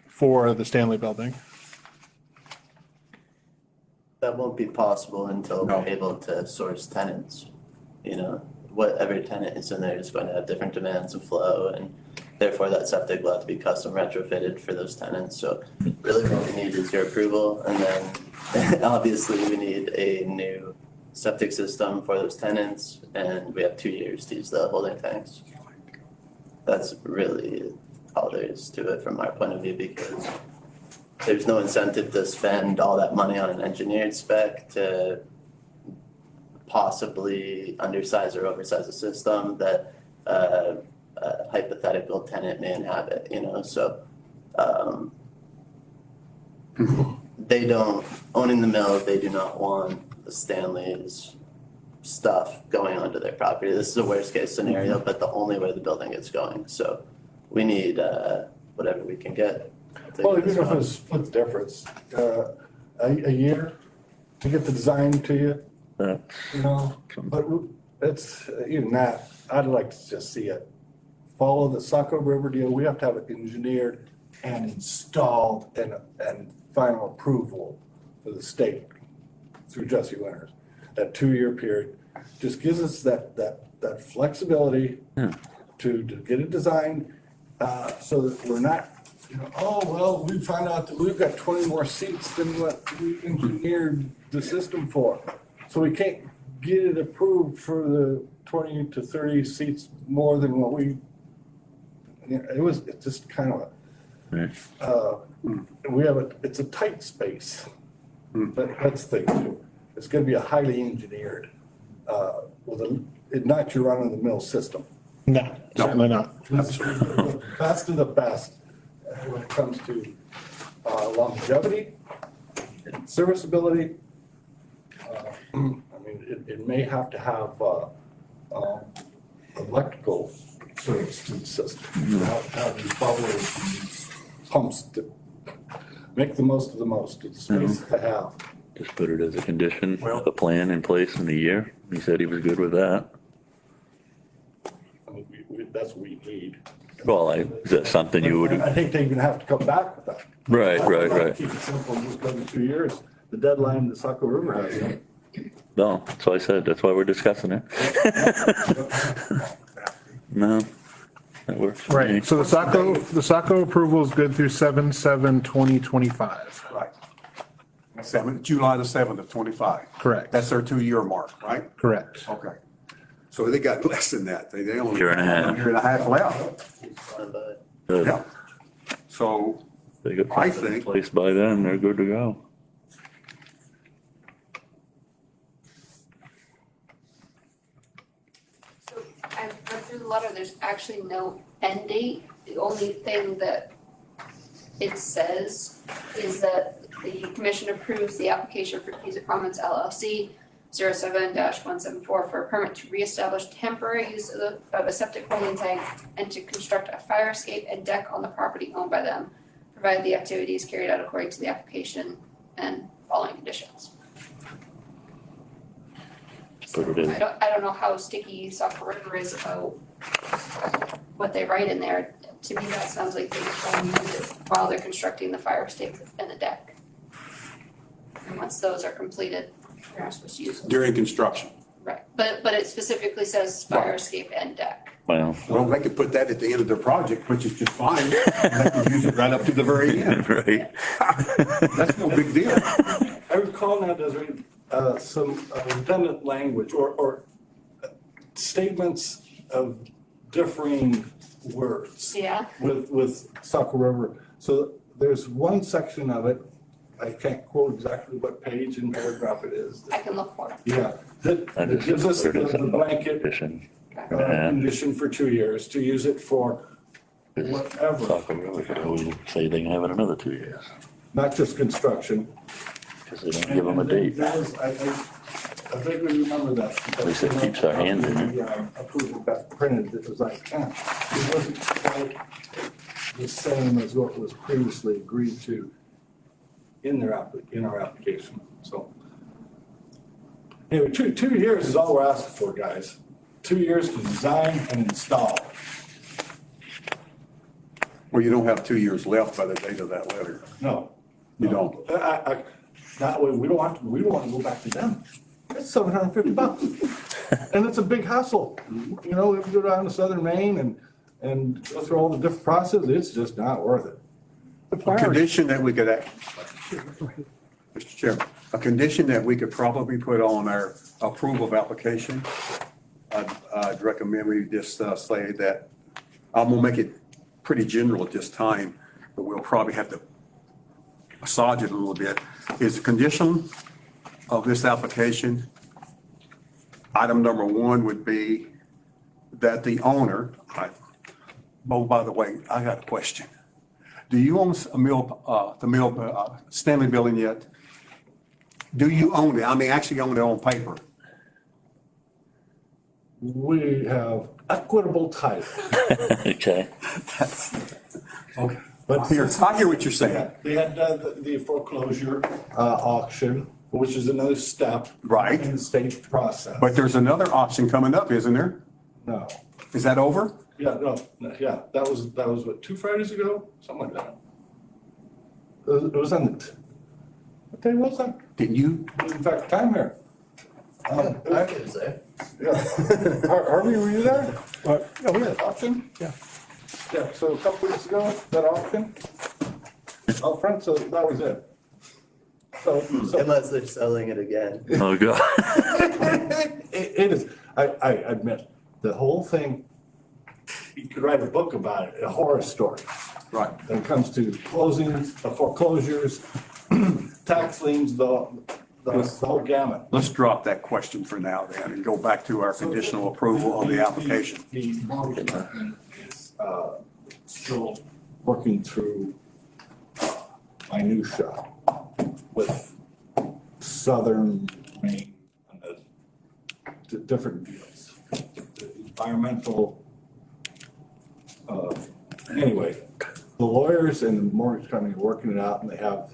for the Stanley Building. That won't be possible until No. we're able to source tenants. You know, whatever tenant is in there is going to have different demands and flow, and therefore that septic will have to be custom retrofitted for those tenants. So really what we need is your approval, and then obviously we need a new septic system for those tenants, and we have 2 years to use the holding tanks. That's really all there is to it from our point of view, because there's no incentive to spend all that money on an engineered spec to possibly undersize or oversize a system that a hypothetical tenant may inhabit, you know, so they don't, owning the mill, they do not want the Stanley's stuff going onto their property. This is a worst case scenario, but the only way the building is going, so we need whatever we can get. to Well, get this even if going. it's split the difference, a year to get the design to you, you know, but it's, even that, I'd like to just see it follow the Saco River deal. We have to have it engineered and installed and final approval for the state through Jesse Winters. That 2-year period, just gives us that flexibility to get it designed, so that we're not, oh, well, we found out that we've got 20 more seats than what we engineered the system for. So we can't get it approved for the 20 to 30 seats more than what we, it's just kind of it's a tight space. That's the thing too. It's gonna be a highly engineered, it's not your run-of-the-mill system. No, certainly not. The best of the best when it comes to longevity, serviceability. I mean, it may have to have electrical service to the system. Have these bubblers and these pumps to make the most of the space to have. Just put it as a condition, a plan in place in a year. He said he was good with that. I mean, that's what we need. Well, is that something you would, I think they even have to come back with that. right. Keep it simple, just go to 2 years. The deadline that Saco River has. No, that's why I said, that's why we're discussing it. No, that works for me. Right, so the Saco approval is good through 7/7/2025. Right. July the 7th of 25. Correct. That's their 2-year mark, right? Correct. Okay. So they got less than that. They only. Year and a half. Year and a half left. Good. Yeah. So They got I something in think- place by then, they're good to go. So I've read through the letter, there's actually no end date. The only thing that it says is that the commission approves the application for Pisa Commons LLC 07-174 for a permit to reestablish temporary use of a septic holding tank and to construct a fire escape and deck on the property owned by them, provided the activity is carried out according to the application and following conditions. Put it in. I don't know how sticky Saco River is about what they write in there. To me, that sounds like they just want to use it while they're constructing the fire escape and the deck. And once those are completed, they're not supposed to use them. during construction. Right, but it specifically says fire Right. escape and deck. Well, Well, they could put that at the end of their project, which is just fine. They could use it right up to the very end. right. That's no big deal. I recall now, Desiree, some redundant language or statements of differing words Yeah, with Saco River. So there's one section of it, I can't quote exactly what page and paragraph it is. I can look for it. Yeah, that I that just gives us put it as the a blanket condition. condition for 2 years to use it for whatever, Saco River could always say they can have it another 2 years, not just construction. because they don't give them a date. I vaguely remember that. At least it keeps our hands in it. Approval got printed, it was like, it wasn't quite the same as what was previously agreed to in our application, so. Anyway, 2 years is all we're asking for, guys. 2 years to design and install. Well, you don't have 2 years left by the date of that letter. No. You don't. That way, we don't want to go back to them. It's $750. And it's a big hassle. You know, we have to go down to Southern Maine and go through all the different processes. It's just not worth it. A condition that we could, Mr. Chairman, a condition that we could probably put on our approval of application, I'd recommend we just say that, I'm gonna make it pretty general at this time, but we'll probably have to massage it a little bit, is the condition of this application, item number 1 would be that the owner, oh, by the way, I got a question. Do you own the Stanley Building yet? Do you own it? I mean, actually own it on paper? We have equitable title. Okay. Okay. But I hear what you're saying. they had the foreclosure auction, which is another step. Right. In the state process. But there's another auction coming up, isn't there? No. Is that over? Yeah, no, yeah, that was what, 2 Fridays ago? Something like that. It was on what day was that? Didn't you? In fact, time here. It was there. Harvey, were you there? But, oh, yeah, Auction? yeah. Yeah, so a couple weeks ago, that auction, out front, so that was it. So, Unless they're selling it again. Oh, God. it is, I admit, the whole thing, you could write a book about it, a horror story. Right. When it comes to closings, foreclosures, tax liens, the whole gamut. Let's drop that question for now then and go back to our conditional approval of the application. The mortgage company is still working through minutia with Southern Maine and the different deals. The environmental, anyway, the lawyers and the mortgage company are working it out, and they have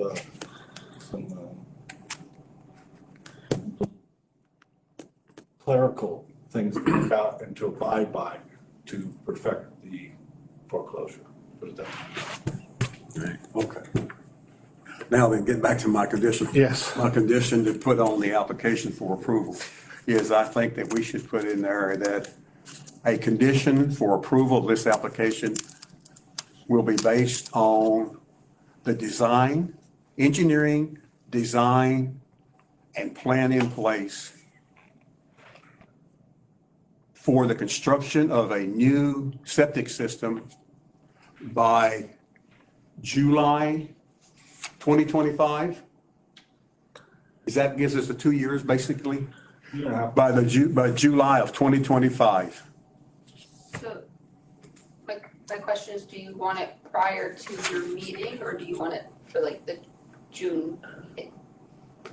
some clerical things to work out and to abide by to perfect the foreclosure. Put it that way. Okay. Now then, get back to my condition. Yes. My condition to put on the application for approval is I think that we should put in there that a condition for approval of this application will be based on the design, engineering, design, and plan in place for the construction of a new septic system by July 2025? Is that gives us the 2 years, basically? Yeah. By July of 2025. So my question is, do you want it prior to your meeting or do you want it for like the June meeting?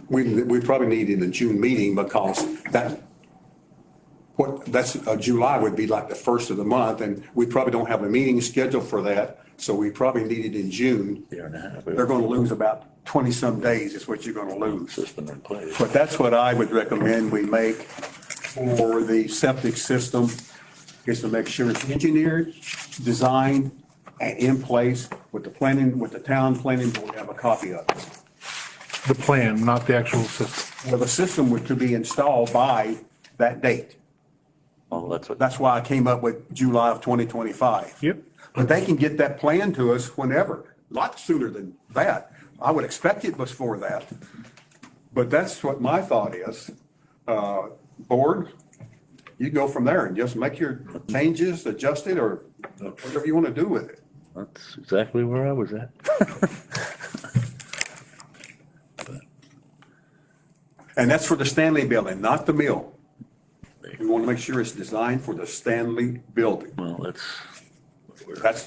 We probably need it in the June meeting because July would be like the first of the month, and we probably don't have a meeting scheduled for that, so we probably need it in June. Year and a half. They're gonna lose about 20-some days is what you're gonna lose. System in place. But that's what I would recommend we make for the septic system, is to make sure it's engineered, designed, and in place with the planning, with the town planning board, have a copy of it. The plan, not the actual system. Well, the system was to be installed by that date. Oh, that's what, That's why I came up with July of 2025. Yep. But they can get that plan to us whenever, a lot sooner than that. I would expect it before that. But that's what my thought is. Board, you go from there and just make your changes, adjust it, or whatever you want to do with it. that's exactly where I was at. And that's for the Stanley Building, not the mill. We want to make sure it's designed for the Stanley Building. Well, that's That's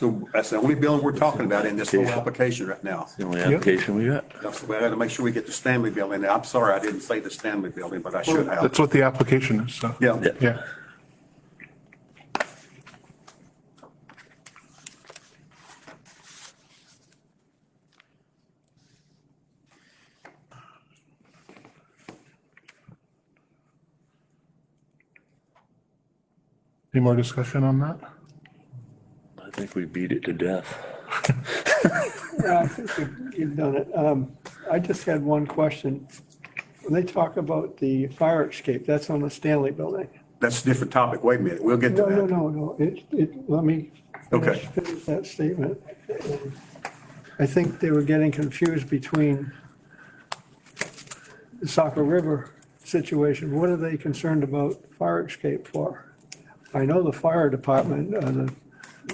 the only building we're talking about in this whole application right now. the only application we got. That's the way I got to make sure we get the Stanley Building. I'm sorry I didn't say the Stanley Building, but I should have. That's what the application is, so. Yeah. Yeah. Any more discussion on that? I think we beat it to death. Yeah, I think you've done it. I just had one question. When they talk about the fire escape, that's on the Stanley Building. That's a different topic. Wait a minute. We'll get to that. No. Let me Okay. finish that statement. I think they were getting confused between the Saco River situation. What are they concerned about fire escape for? I know the fire department, the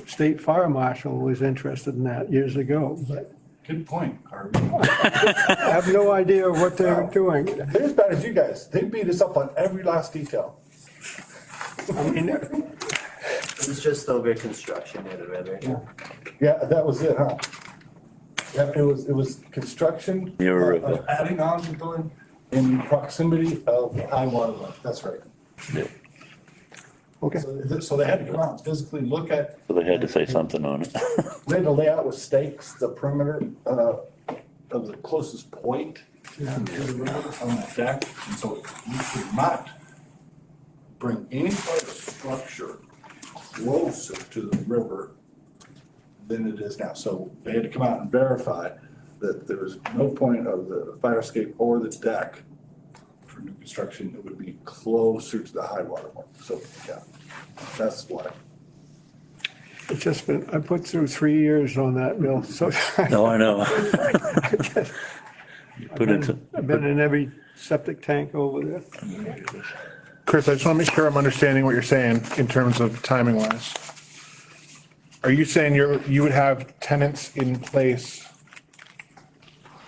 state fire marshal was interested in that years ago, but Good point, Harvey. I have no idea what they're doing. They're as bad as you guys. They beat us up on every last detail. I mean, It's just over construction near the river. Yeah, that was it, huh? Yeah, it was construction. Near a of river. Adding on to doing in proximity of high water level. That's right. okay. So they had to come out and physically look at, So they had to say something on it. they had to lay out with stakes the perimeter of the closest point to the river on that deck. And so you should not bring any sort of structure closer to the river than it is now. So they had to come out and verify that there was no point of the fire escape or the deck for new construction, it would be closer to the high water mark. So, yeah, that's why. It's just been, I put through 3 years on that mill, so No, I know. Put it, I've been in every septic tank over there. Chris, I just want to make sure I'm understanding what you're saying in terms of timing wise. Are you saying you would have tenants in place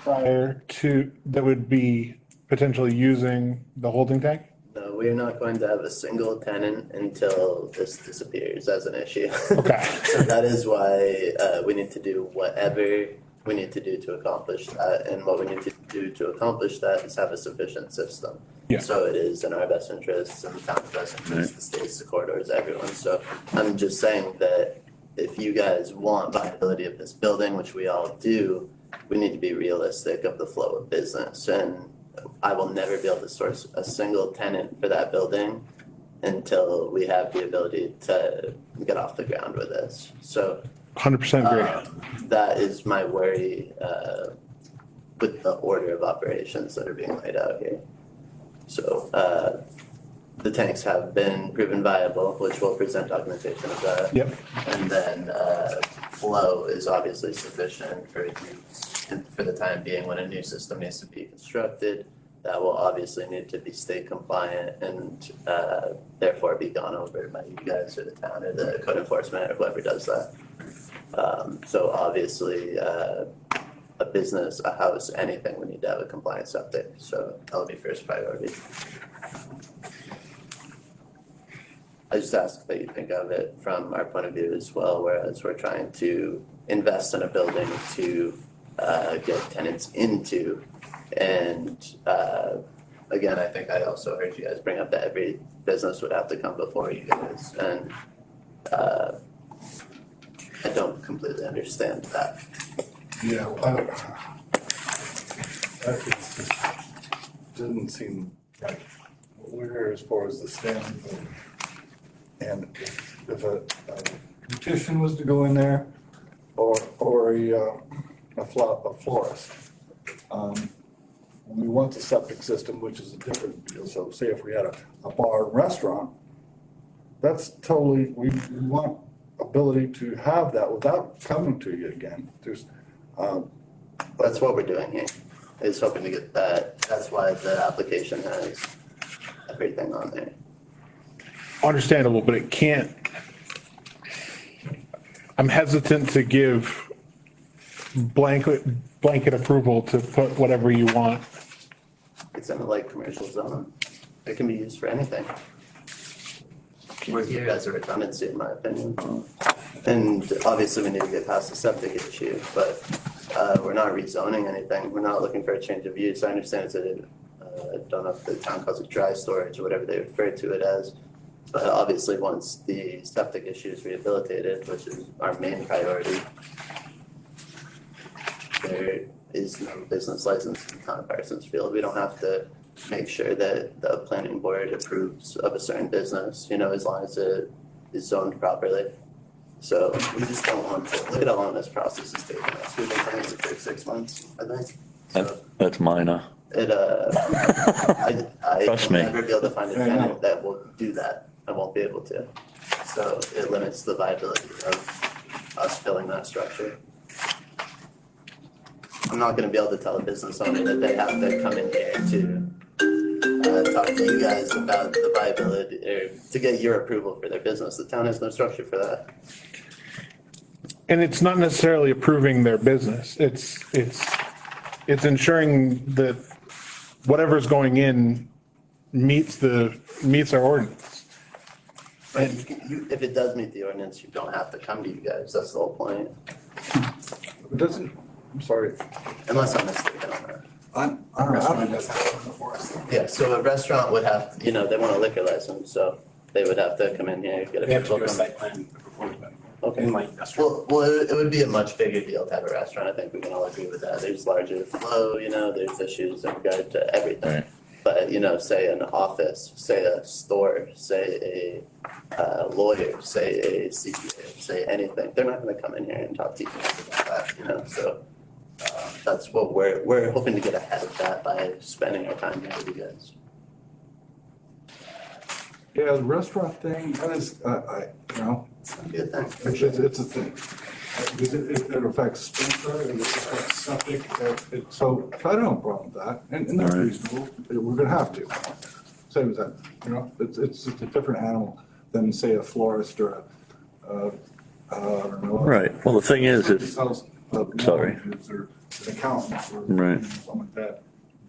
prior to, that would be potentially using the holding tank? No, we're not going to have a single tenant until this disappears as an issue. Okay. So that is why we need to do whatever we need to do to accomplish that. And what we need to do to accomplish that is have a sufficient system. Yeah. So it is in our best interests and the town's best interests, the state's, the corridors, everyone. So I'm just saying that if you guys want viability of this building, which we all do, we need to be realistic of the flow of business. And I will never be able to source a single tenant for that building until we have the ability to get off the ground with this. So 100% agree. that is my worry with the order of operations that are being laid out here. So the tanks have been proven viable, which will present documentation of that. Yep. And then flow is obviously sufficient for use for the time being when a new system needs to be constructed. That will obviously need to be state compliant and therefore be gone over by you guys or the town or the code enforcement or whoever does that. So obviously a business, a house, anything, we need to have a compliant septic. So that'll be first priority. I just ask that you think of it from our point of view as well, whereas we're trying to invest in a building to get tenants into. And again, I think I also heard you guys bring up that every business would have to come before you guys. And I don't completely understand that. Yeah, that just didn't seem right. We're here as far as the standing. And if a petition was to go in there or a florist, we want the septic system, which is a different deal. So say if we had a bar restaurant, that's totally, we want ability to have that without coming to you again. There's, That's what we're doing here, is hoping to get that. That's why the application has everything on there. Understandable, but it can't, I'm hesitant to give blanket approval to put whatever you want. It's in a light commercial zone. It can be used for anything. We're here as a redundancy, in my opinion. And obviously, we need to get past the septic issue, but we're not rezoning anything. We're not looking for a change of use. I understand it's I don't know if the town calls it dry storage or whatever they refer to it as. But obviously, once the septic issue is rehabilitated, which is our main priority, there is no business license in the town of Parsonsfield. We don't have to make sure that the planning board approves of a certain business, as long as it is zoned properly. So we just don't want to, look at how long this process is taking us. We've been planning it for 6 months, I think. So that's minor. it, I Trust will me. never be able to find a tenant that will do that. I won't be able to. So it limits the viability of us filling that structure. I'm not gonna be able to tell a business owner that they have to come in here to talk to you guys about the viability, or to get your approval for their business. The town has no structure for that. And it's not necessarily approving their business. It's ensuring that whatever's going in meets our ordinance. Right, if it does meet the ordinance, you don't have to come to you guys, that's the whole point, it doesn't, I'm sorry. unless I'm mistaken on that. I Restaurant does have it before us. Yeah, so a restaurant would have, they want a liquor license, so they would have to come in here, get a. They have to do a permit. site plan before we can. Okay. In light industrial. Well, it would be a much bigger deal to have a restaurant, I think we can all agree with that, there's larger flow, there's issues in regard to everything. Right. But, say an office, say a store, say a lawyer, say a CPA, say anything, they're not gonna come in here and talk to you about that, so. That's what we're hoping to get ahead of that by spending our time here with you guys. Yeah, the restaurant thing, that is, you know, Good thing. it's a thing. Because it affects sprinkler, it affects septic, so I don't have a problem with that, and that's Right. reasonable, we're gonna have to. Same as that, you know, it's just a different animal than, say, a florist or I don't know. Right. Well, the thing is, Somebody if, sells, Sorry. Or an accountant or Right. something like that.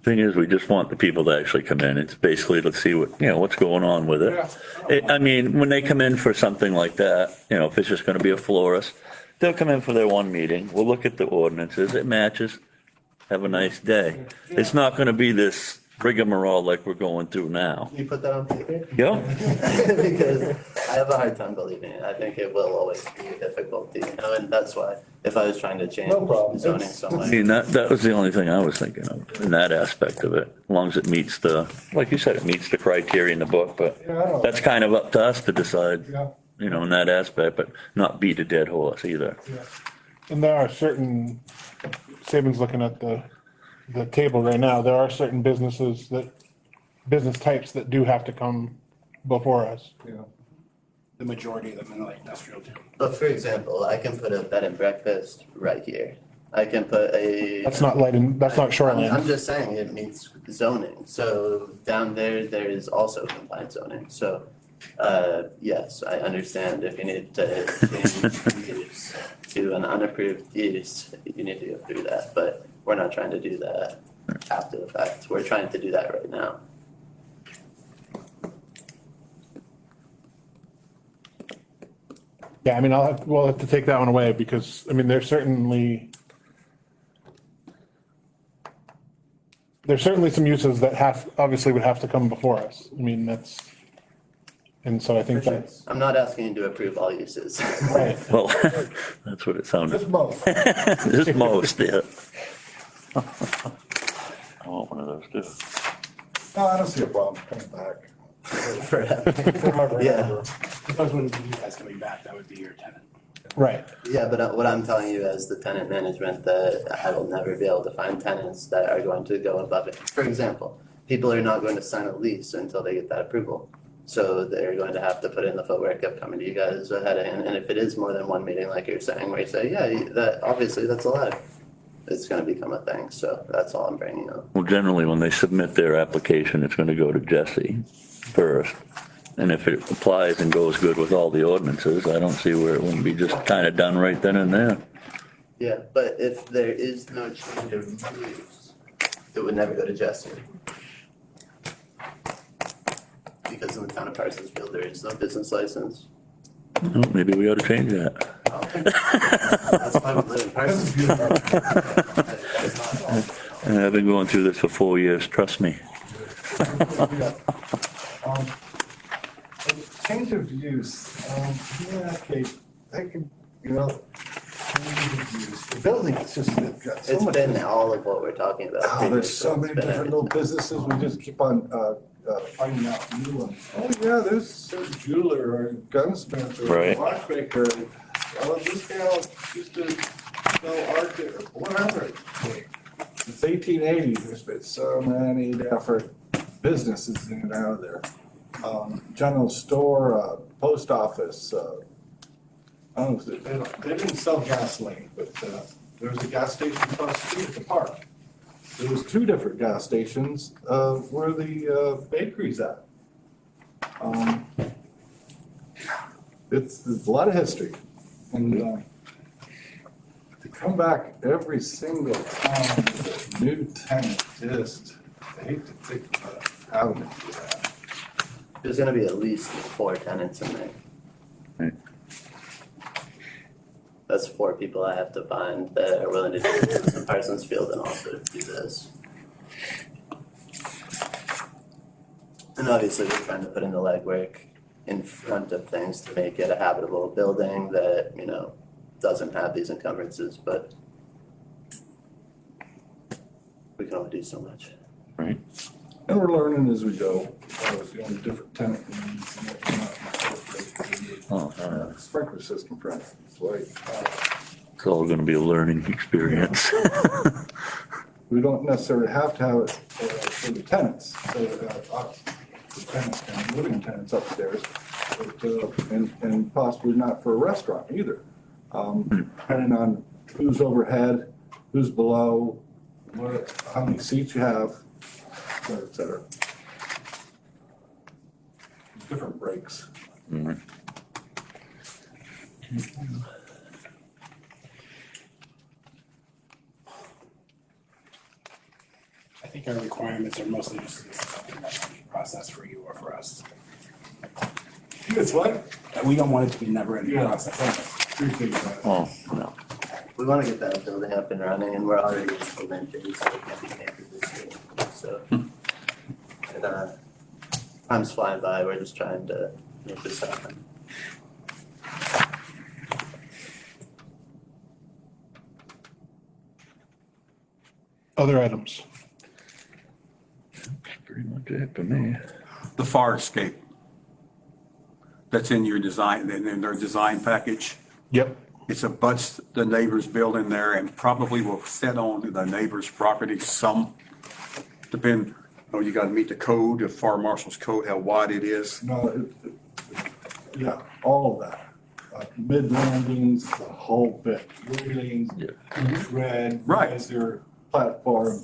thing is, we just want the people to actually come in. It's basically to see what, what's going on with it. I mean, when they come in for something like that, if it's just gonna be a florist, they'll come in for their one meeting. We'll look at the ordinances. It matches. Have a nice day. It's not gonna be this rigmarole like we're going through now. Can you put that on paper? Yeah? Because I have a hard time believing it. I think it will always be a difficulty, and that's why if I was trying to change No problem. zoning It's- I somewhere. mean, that was the only thing I was thinking of, in that aspect of it. As long as it meets the, like you said, it meets the criteria in the book, but Yeah, I know. that's kind of up to us to decide, Yeah. in that aspect, but not beat a dead horse either. And there are certain, Saban's looking at the table right now, there are certain businesses business types that do have to come before us. Yeah. The majority of them in the light industrial too. But for example, I can put a bed and breakfast right here. I can put a. That's not that's not I'm shoreline. just saying it meets zoning. So down there is also compliant zoning. So, yes, I understand if you need to change use to an unapproved use, you need to go through that. But we're not trying to do that after the fact. We're trying to do that right now. Yeah, I mean, we'll have to take that one away because, I mean, there's certainly some uses that obviously would have to come before us. I mean, and so I think that's, I'm not asking you to approve all uses. right. Well, that's what it sounded, Just most. just most, yeah. I want one of those too. No, I don't see a problem coming back. Forever. Yeah. Because when you guys coming back, that would be your tenant. Right. Yeah, but what I'm telling you as the tenant management, that I will never be able to find tenants that are going to go above it. For example, people are not going to sign a lease until they get that approval. So they're going to have to put in the footwork of coming to you guys ahead of, and if it is more than one meeting, like you're saying, where you say, yeah, that, obviously, that's allowed. It's gonna become a thing, so that's all I'm bringing up. Well, generally, when they submit their application, it's gonna go to Jesse first. And if it applies and goes good with all the ordinances, I don't see where it wouldn't be just kind of done right then and there. Yeah, but if there is no change of use, it would never go to Jesse. Because in the town of Parsonsfield, there is no business license. Well, maybe we ought to change that. That's why we live in Parsonsfield. That's not all. And I've been going through this for 4 years, trust me. Change of use, yeah, okay, they can, change of use. The building, it's just, they've got so It's much. been all of what we're talking about. Oh, there's so previously. many It's been different little businesses, we just keep on, finding out new ones. Oh, yeah, there's a jeweler or a gunsmith or a Right. watchmaker. Oh, this gal used to sell art or whatever. It's 1880, there's been so many different businesses in and out of there. General store, post office, I don't know, they didn't sell gasoline, but, there was a gas station across the street at the park. There was two different gas stations, where the, bakery's at. It's a lot of history, and, to come back every single time with a new tenant, just, I hate to think about having to do that. There's gonna be at least 4 tenants in there. Right. That's 4 people I have to find that are willing to do this in Parsonsfield and also do this. And obviously, we're trying to put in the legwork in front of things to make it a habitable building that, doesn't have these encumbrances, but we can only do so much. Right. And we're learning as we go, different tenant needs and whatnot. Oh, Sprinkler system, for instance, like, it's all gonna be a learning experience. we don't necessarily have to have it for the tenants. So, the tenants and living tenants upstairs, but, and possibly not for a restaurant either. Depending on who's overhead, who's below, how many seats you have, et cetera. Different breaks. I think our requirements are mostly just a process for you or for us. It's what? We don't want it to be never ending Yeah. process. Appreciate that. Oh, no. We wanna get that building up and running, and we're already in elementary, so we can't be happy this year, so. And, time's flying by, we're just trying to make this happen. Other items? Pretty much it for me. The fire escape. That's in your design, in their design package. Yep. It's abuts the neighbor's building there and probably will sit on the neighbor's property some, depend, oh, you gotta meet the code, the fire marshal's code, how wide it is. No, yeah, all of that. Mid landings, the whole bit, railings, red, Right. riser, platform.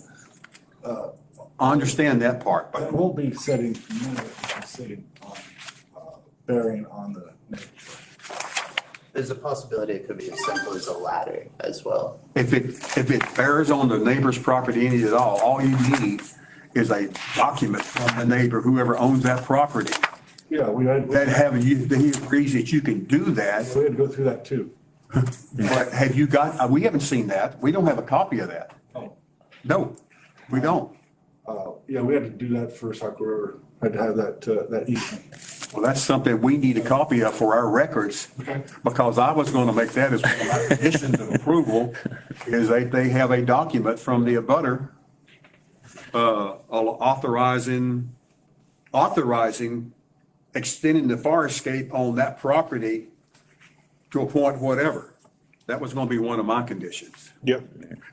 I understand that part, But it but won't be setting, sitting on, bearing on the nature. There's a possibility it could be as simple as a ladder as well. if it bears on the neighbor's property any at all you need is a document from the neighbor, whoever owns that property, Yeah, we had, that he agrees that you can do that. we had to go through that too. But have you got, we haven't seen that. We don't have a copy of that. Oh. No, we don't. Yeah, we had to do that for Saco River, had to have that easement. Well, that's something we need a copy of for our records. Okay. Because I was going to make that as one of my conditions of approval, is they have a document from the abutter authorizing extending the fire escape on that property to a point whatever. That was going to be one of my conditions. Yep.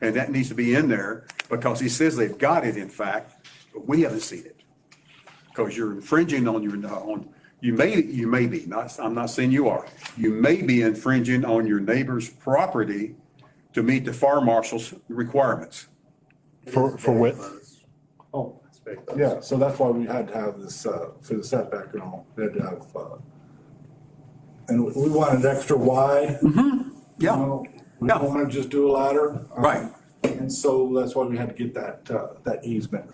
And that needs to be in there because he says they've got it, in fact, but we haven't seen it. Because you're infringing on you may be, I'm not saying you are. You may be infringing on your neighbor's property to meet the fire marshal's requirements. For width? Oh, It's very close. yeah, so that's why we had to have this, for the setback and all, we had to have, and we wanted extra wide. You Yeah, know, we Yeah. don't want to just do a ladder. Right. And so that's why we had to get that easement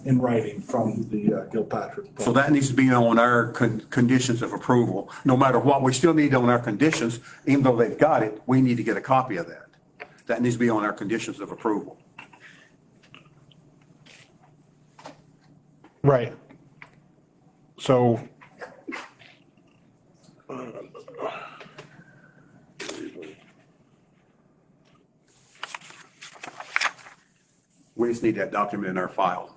in writing from the Gilpatrick. so that needs to be on our conditions of approval. No matter what, we still need on our conditions, even though they've got it, we need to get a copy of that. That needs to be on our conditions of approval. Right. So, We just need that document in our file.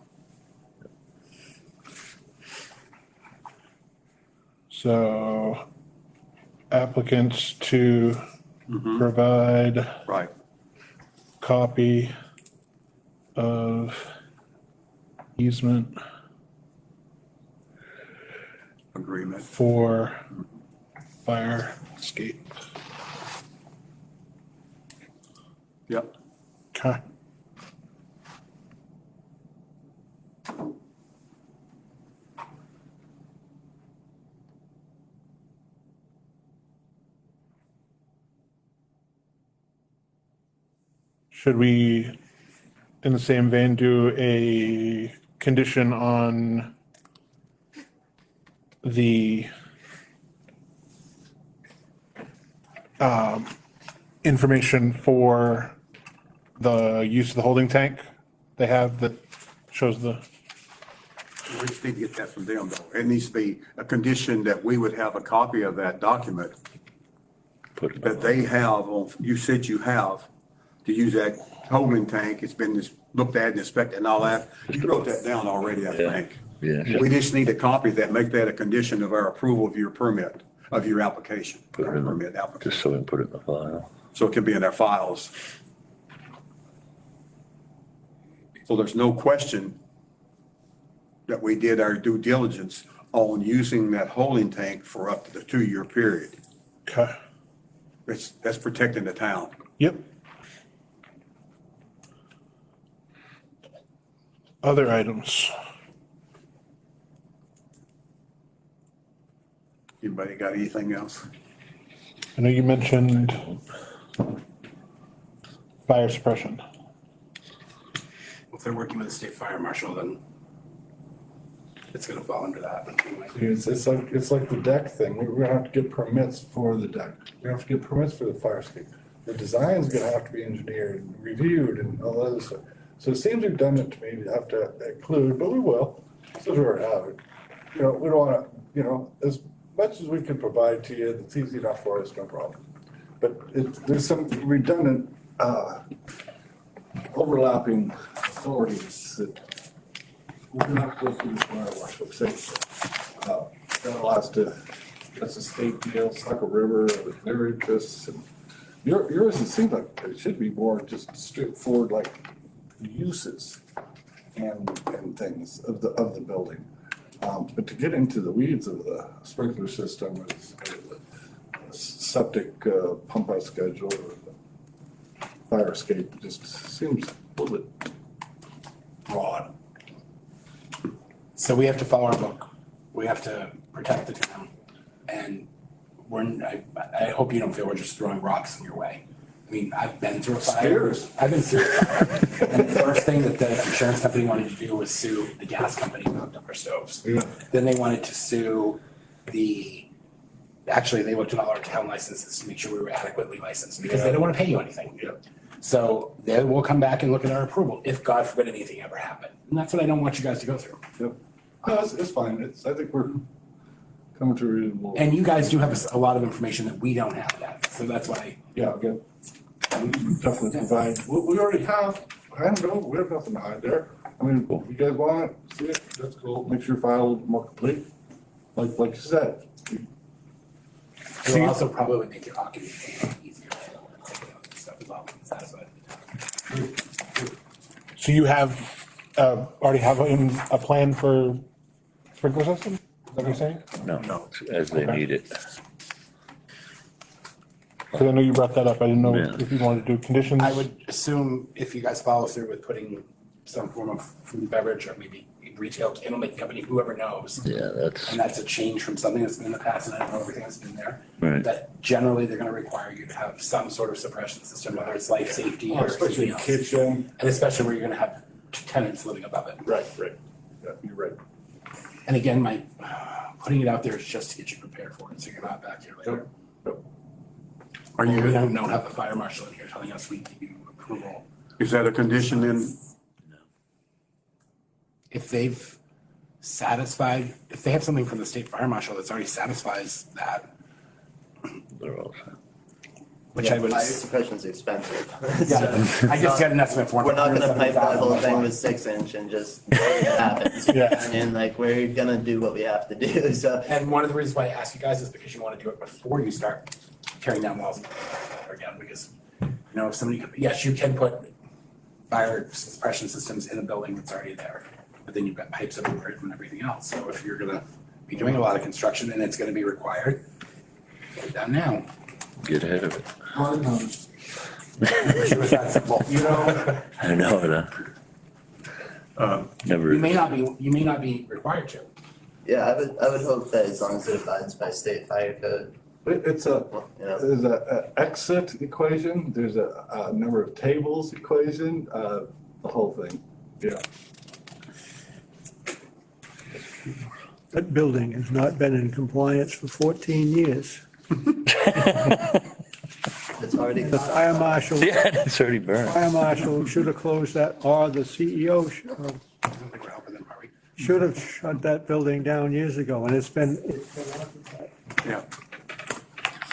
so applicants to provide Right. copy of easement Agreement. for fire escape. Yep. Okay. Should we, in the same vein, do a condition on the information for the use of the holding tank they have that shows the, We just need to get that from them, though. It needs to be a condition that we would have a copy of that document Put it that they have, you said you have, to use that holding tank. It's been looked at and inspected and all that. You wrote that down already, I Yeah. think. Yeah. We just need a copy of that, make that a condition of our approval of your permit, of your application. Put it in, Permit just application. so we can put it in the file. So it can be in our files. So there's no question that we did our due diligence on using that holding tank for up to the 2-year period. Okay. That's protecting the town. Yep. Other items. Anybody got anything else? I know you mentioned fire suppression. If they're working with the state fire marshal, then it's gonna fall under that. It's like the deck thing. We're gonna have to get permits for the deck. We have to get permits for the fire escape. The design's gonna have to be engineered and reviewed and all that other stuff. So it seems redundant to me to have to include, but we will, since we already have it. You know, we don't wanna, as much as we can provide to you, it's easy enough for us, no problem. But there's some redundant, overlapping authorities that we're gonna have to go through this fire marshal safety. That allows that's a state deal, Saco River, their interests. And yours, it seems like it should be more just straightforward, like the uses and things of the building. But to get into the weeds of the sprinkler system, the septic pump out schedule, fire escape, just seems a little bit broad. So we have to follow our book. We have to protect the town. And I hope you don't feel we're just throwing rocks in your way. I mean, I've been through a fire. Stairs. I've been through a fire. And the first thing that the insurance company wanted to do was sue the gas company who hooked up our stoves. Yeah. Then they wanted to sue actually, they looked at all our town licenses to make sure we were adequately licensed because they don't want to pay you anything. Yeah. So they will come back and look at our approval if, God forbid, anything ever happened. And that's what I don't want you guys to go through. Yep. No, it's fine. I think we're coming to a reasonable. And you guys do have a lot of information that we don't have yet. So that's why. Yeah, again, we definitely provide, we already have, we have nothing to hide there. I mean, if you guys want it, see it, that's cool, make sure your file a little more complete, like you said. It'll also probably make your occupation easier. Stuff as well. Satisfied. So you have, already have a plan for sprinkler system? Is that what you're saying? No, as they need it. Because I know you brought that up. I didn't know Yeah. if you wanted to do conditions. I would assume if you guys follow through with putting some form of food and beverage or maybe retail candle making company, whoever knows. Yeah, And that's a change from something that's been in the past, and I don't know everything that's been there. Right. That generally they're gonna require you to have some sort of suppression system, whether it's life safety or Especially something else. kitchen. And especially where you're gonna have tenants living above it. Right. Yeah, you're right. And again, putting it out there is just to get you prepared for it, so you're not back here later. Yep. Or you don't have the fire marshal in here telling us we give you approval. Is that a condition then? If they've satisfied, if they have something from the state fire marshal that's already satisfies that, They're all set. which I would. Fire suppression's expensive. Yeah, I just got an estimate for it. We're not gonna pipe that whole thing with 6-inch and just it happens. Yeah. And like, we're gonna do what we have to do, so. And one of the reasons why I ask you guys is because you want to do it before you start tearing down walls again, because, if somebody, yes, you can put fire suppression systems in a building that's already there, but then you've got pipes everywhere and everything else. So if you're gonna be doing a lot of construction and it's gonna be required, get it done now. Get ahead of it. Wish it was that simple, I know it. Never. You may not be required to. Yeah, I would hope that as long as it abides by state fire code, There's a exit equation, there's a number of tables equation, the whole thing, yeah. That building has not been in compliance for 14 years. it's already. The fire marshal, Yeah, it's already burned. fire marshal should have closed that, or the CEO I don't think we're helping them, are we? should have shut that building down years ago, and it's been occupied. Yeah.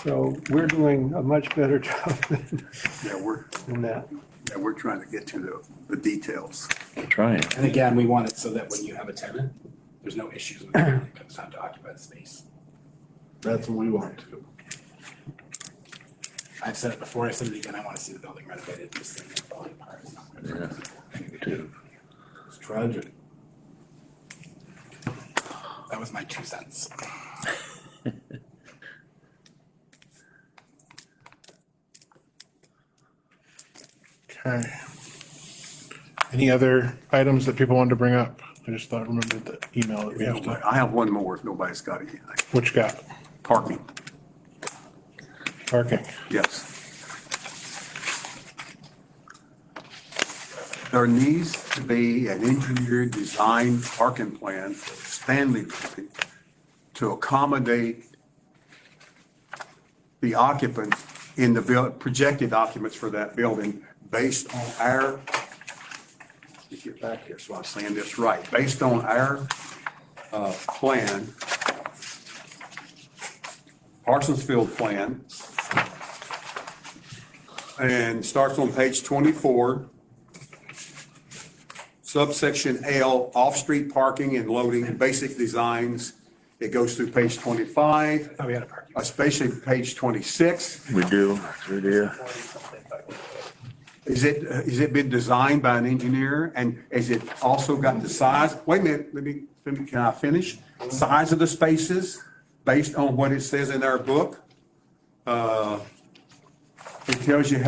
So we're doing a much better job Yeah, than that. we're trying to get to the details. Trying. And again, we want it so that when you have a tenant, there's no issues with it when it comes time to occupy the space. That's what we want to. I've said it before, I said it again, I want to see the building renovated, this thing is falling apart, it's not good. Too. It's tragic. That was my 2 cents. Okay. Any other items that people wanted to bring up? I just thought, remembered the email that we have to, I have one more if nobody's got anything. what you got? Parking, Parking. yes. There needs to be an engineered design parking plan for Stanley Building to accommodate the occupants in the projected occupants for that building based on our, let me get back here so I'm saying this right, based on our plan, Parsons Field plan, and starts on page 24. Subsection L, off-street parking and loading, basic designs. It goes through page 25, Oh, we had a parking. especially page 26. We do, Is it been designed by an engineer and has it also got the size? Wait a minute, can I finish? Size of the spaces based on what it says in our book. It tells you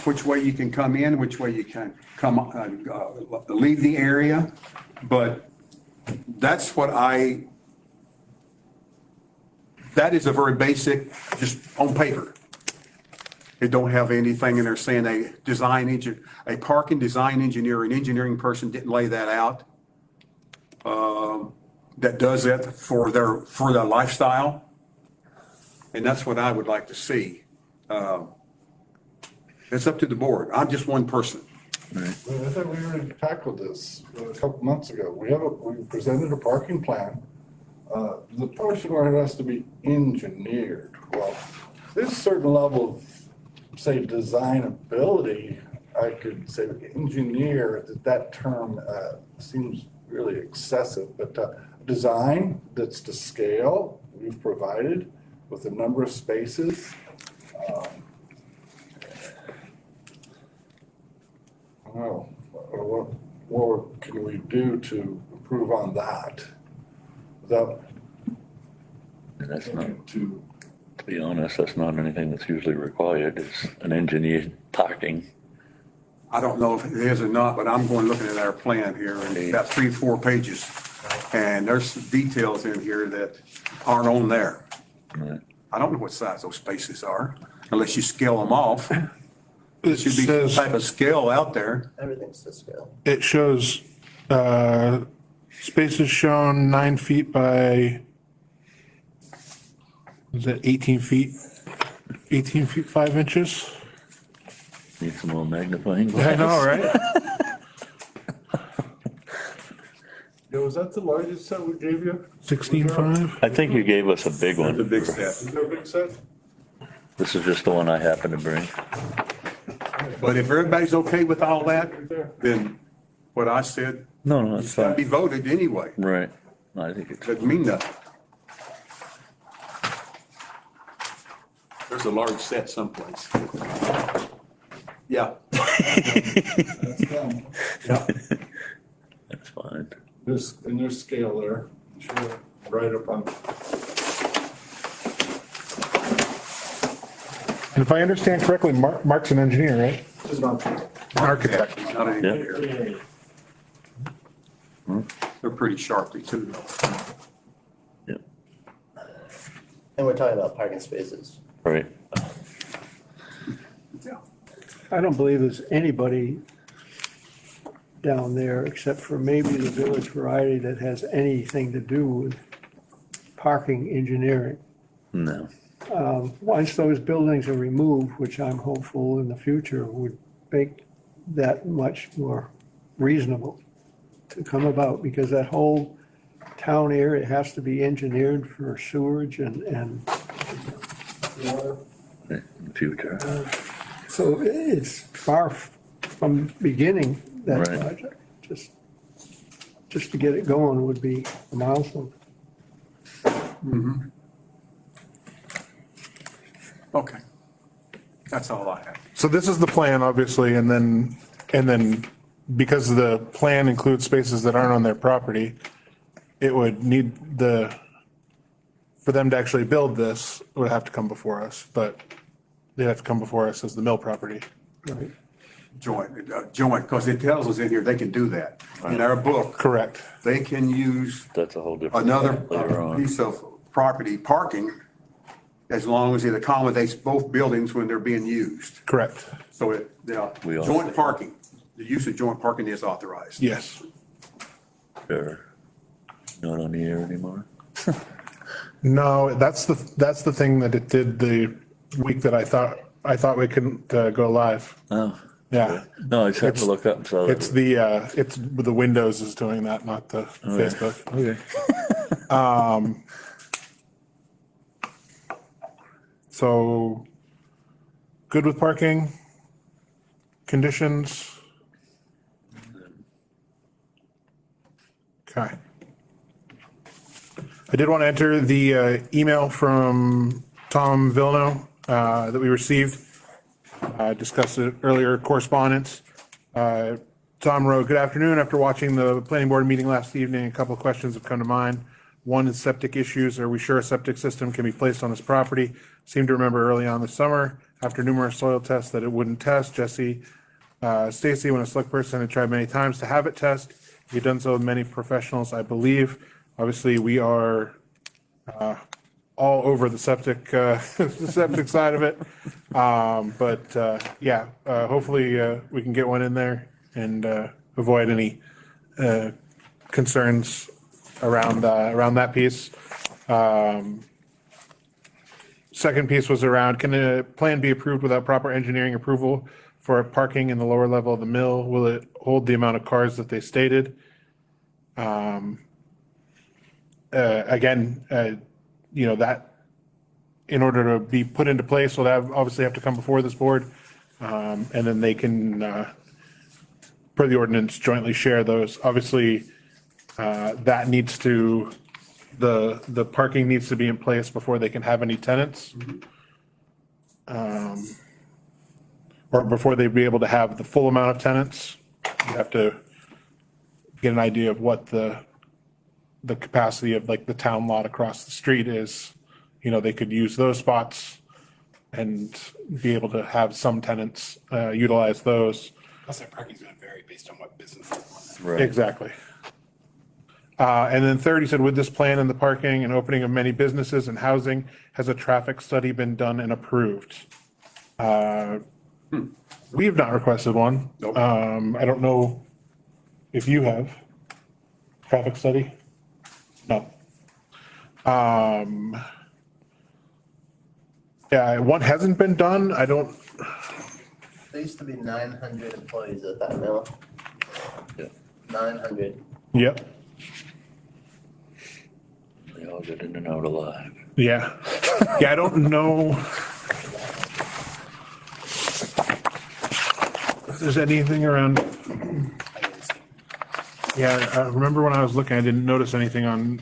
which way you can come in, which way you can leave the area. But that's that is a very basic, just on paper. It don't have anything in there saying a parking design engineer, an engineering person didn't lay that out. That does that for their lifestyle. And that's what I would like to see. It's up to the board. I'm just one person. Well, I thought we already tackled this a couple months ago. We presented a parking plan. The portion where it has to be engineered, well, there's a certain level of, say, designability. I could say engineer, that term seems really excessive, but design that's to scale, we've provided with a number of spaces. Well, what more can we do to improve on that? Without And that's not, to, to be honest, that's not anything that's usually required. It's an engineered parking. I don't know if it is or not, but I'm going looking at our plan here and it's about 3-4 pages. And there's some details in here that aren't on there. Right. I don't know what size those spaces are unless you scale them off. There It should be some says, type of scale out there. Everything's to scale. it shows, spaces shown 9 feet by, is that 18 feet? 18 feet, 5 inches? Need some more magnifying I glass. know, right? yeah, was that the largest set we gave you? 16.5? I think you gave us a big one. The big set. Is there a big set? This is just the one I happen to bring. But if everybody's okay with all that, then what I said, No, it's it's got to be fine. voted anyway. Right. I think it's, Doesn't mean nothing. There's a large set someplace. Yeah. That's them. Yeah. that's fine. There's scale there, sure, right up on. And if I understand correctly, Mark's an engineer, right? It's not true. An architect. He's not an engineer. They're pretty sharply too, though. Yep. And we're talking about parking spaces. Right. Yeah. I don't believe there's anybody down there except for maybe the Village Variety that has anything to do with parking engineering. No. Once those buildings are removed, which I'm hopeful in the future would make that much more reasonable to come about, because that whole town area has to be engineered for sewerage and water. In the future. So it's far from beginning that Right. project. Just to get it going would be a milestone. Okay. That's all I have. So this is the plan, obviously, and then because the plan includes spaces that aren't on their property, it would need for them to actually build this, it would have to come before us, but they'd have to come before us as the mill property. Right. Joint, because it tells us in here, they can do that. In our book, Correct. they can use That's a whole different. another later on. piece of property parking as long as it accommodates both buildings when they're being used. Correct. So We all- joint parking, the use of joint parking is authorized. Yes. Sure. Not on the air anymore. No, that's the thing that it did the week that I thought we couldn't go live. Oh. Yeah. No, I just had to look up and saw that. It's the Windows is doing that, not the Facebook. Okay. So good with parking conditions. Okay. I did want to enter the email from Tom Vilno that we received. Discussed it earlier, correspondence. Tom wrote, "Good afternoon. After watching the planning board meeting last evening, a couple of questions have come to mind. One is septic issues. Are we sure a septic system can be placed on this property? Seemed to remember early on this summer, after numerous soil tests, that it wouldn't test. Jesse Stacy, when a select person, had tried many times to have it test. He'd done so with many professionals, I believe. Obviously, we are all over the septic, the septic side of it. Hopefully we can get one in there and avoid any concerns around that piece. Second piece was around, can a plan be approved without proper engineering approval for parking in the lower level of the mill? Will it hold the amount of cars that they stated? That in order to be put into place, will that obviously have to come before this board. And then they can, per the ordinance, jointly share those. Obviously, that needs to, the parking needs to be in place before they can have any tenants. Or before they'd be able to have the full amount of tenants. You have to get an idea of what the capacity of like the town lot across the street is. You know, they could use those spots and be able to have some tenants utilize those. Plus, that parking's gonna vary based on what business they want. Right. Exactly. And then third, he said, with this plan and the parking and opening of many businesses and housing, has a traffic study been done and approved? We have not requested one. Nope. I don't know if you have. Traffic study? No. Yeah, one hasn't been done. I don't, There used to be 900 employees at that mill. Yeah. 900. yep, They all get in and out alive. yeah. Yeah, I don't know if there's anything around. Yeah, I remember when I was looking, I didn't notice anything on,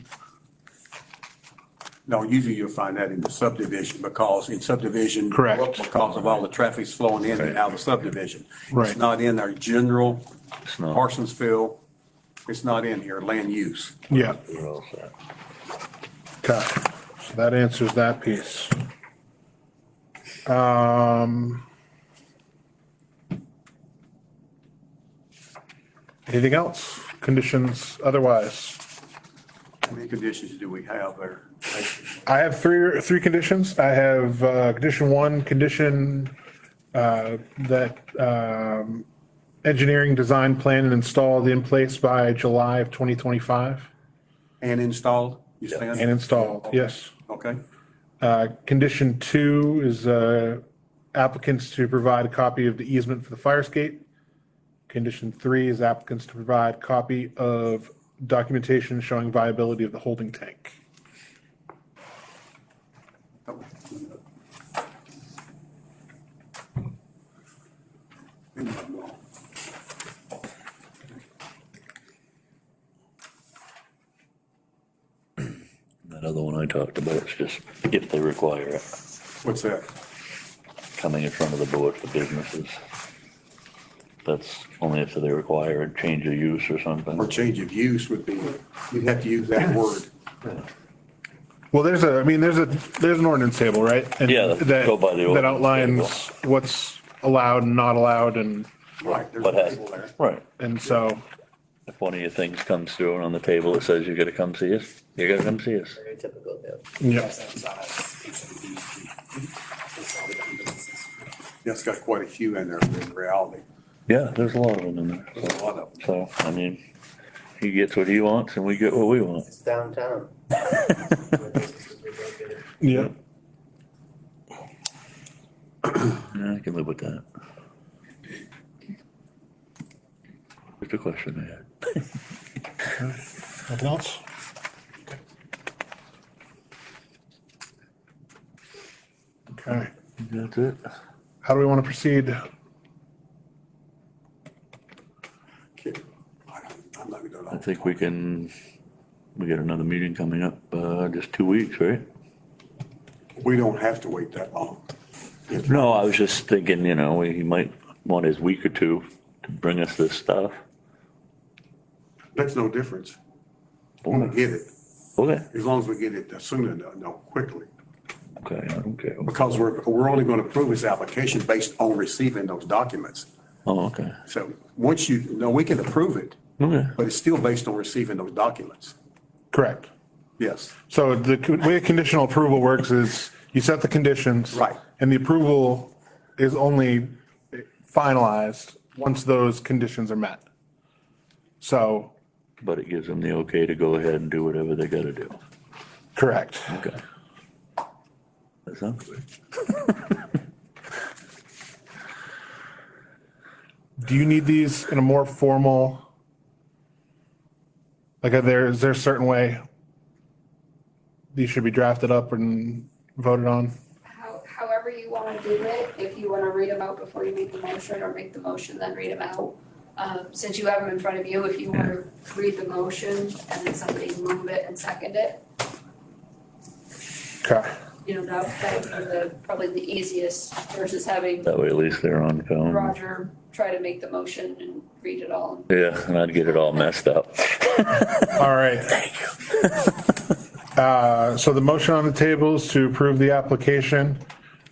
No, usually you'll find that in the subdivision because in subdivision. Correct. Because of all the traffic's flowing in and out of subdivision. Right. It's not in our general It's not. Parsonsville. It's not in here, land use. yeah. We're all set. Okay, so that answers that piece. Anything else? Conditions otherwise? How many conditions do we have there? I have three conditions. I have, condition one, condition, that, engineering design plan and installed in place by July of 2025 And installed, you saying? and installed, yes. Okay, Condition two is applicants to provide a copy of the easement for the fire escape. Condition three is applicants to provide copy of documentation showing viability of the holding tank. That other one I talked about, it's just if they require it, what's that? coming in front of the board for businesses. That's only if they require a change of use or something. Or change of use would be, you'd have to use that word. Well, there's an ordinance table, right? And Yeah, that- go by the That ordinance outlines what's allowed and not allowed and, Right. There's What a has, table there. right. and so, If one of your things comes through and on the table, it says you gotta come see us, you gotta come see us. Very typical, yeah. yeah. That's all the different businesses. Yeah, it's got quite a few in there in reality. Yeah, there's a lot of them in there. There's a lot of them. So, I mean, he gets what he wants and we get what we want. It's downtown. Yeah. Yeah, I can live with that. Just a question I had. Nothing else? Okay, That's it. how do we want to proceed? Okay. I'm not gonna. I think we got another meeting coming up, just 2 weeks, right? We don't have to wait that long. No, I was just thinking, he might want his week or two to bring us this stuff. Makes no difference. We'll get it, Okay, as long as we get it sooner, no, quickly. okay, I don't care. Because we're only gonna approve his application based on receiving those documents. Oh, okay, So once we can approve it, okay, but it's still based on receiving those documents. Correct. Yes. So the way conditional approval works is you set the conditions. Right. And the approval is only finalized once those conditions are met. So, but it gives them the okay to go ahead and do whatever they gotta do. correct. Okay. That sounds good. Do you need these in a more formal? Like, is there a certain way these should be drafted up and voted on? However you wanna do it, if you wanna read them out before you make the motion, or make the motion, then read them out. Since you have them in front of you, if you wanna read the motion and then somebody move it and second it, Okay. that would be probably the easiest versus having That way at least they're on film. Roger try to make the motion and read it all. Yeah, and I'd get it all messed up. All right. Thank you. So the motion on the table is to approve the application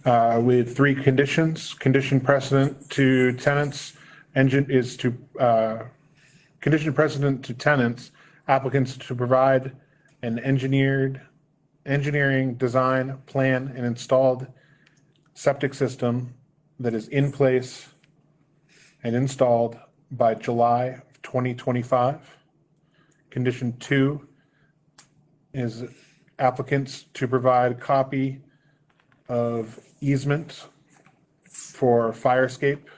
with 3 conditions. Condition precedent to tenants, condition precedent to tenants, applicants to provide an engineering, design, plan, and installed septic system that is in place and installed by July of 2025. Condition 2 is applicants to provide copy of easement for fire escape.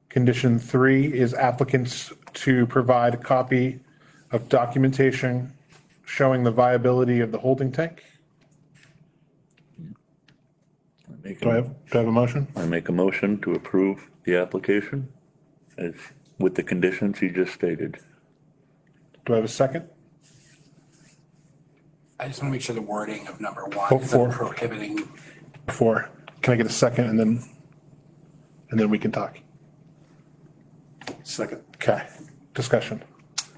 Condition 3 is applicants to provide a copy of documentation showing the viability of the holding tank. Do I have a motion? I make a motion to approve the application as, with the conditions you just stated. Do I have a second? I just wanna make sure the wording of number Oh, 1 four. isn't prohibiting. Can I get a second and then we can talk? Second. Okay, discussion.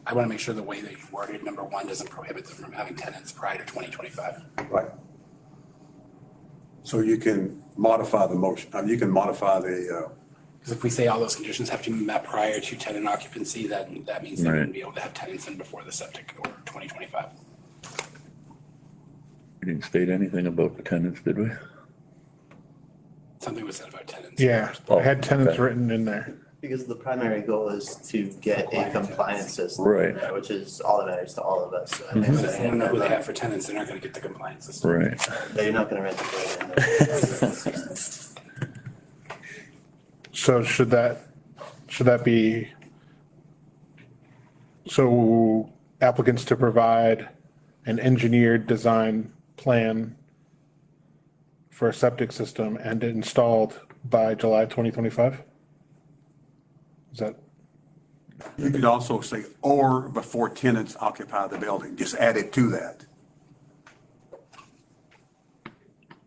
I wanna make sure the way that you worded number 1 doesn't prohibit them from having tenants prior to 2025. Right. So you can modify the motion, you can modify the, Because if we say all those conditions have to be met prior to tenant occupancy, then that means they Right. wouldn't be able to have tenants in before the septic or 2025. We didn't state anything about the tenants, did we? Something was said about tenants. Yeah, I had tenants Okay. written in there. Because the primary goal is to get a compliance system. Right. there, which is all that matters to all of us. So I think If that- they don't know who they have for tenants, they're not gonna get the compliance system. Right. They're not gonna rent the building. So should that be, so applicants to provide an engineered design plan for a septic system and installed by July 2025? Is that, you could also say, or before tenants occupy the building, just add it to that.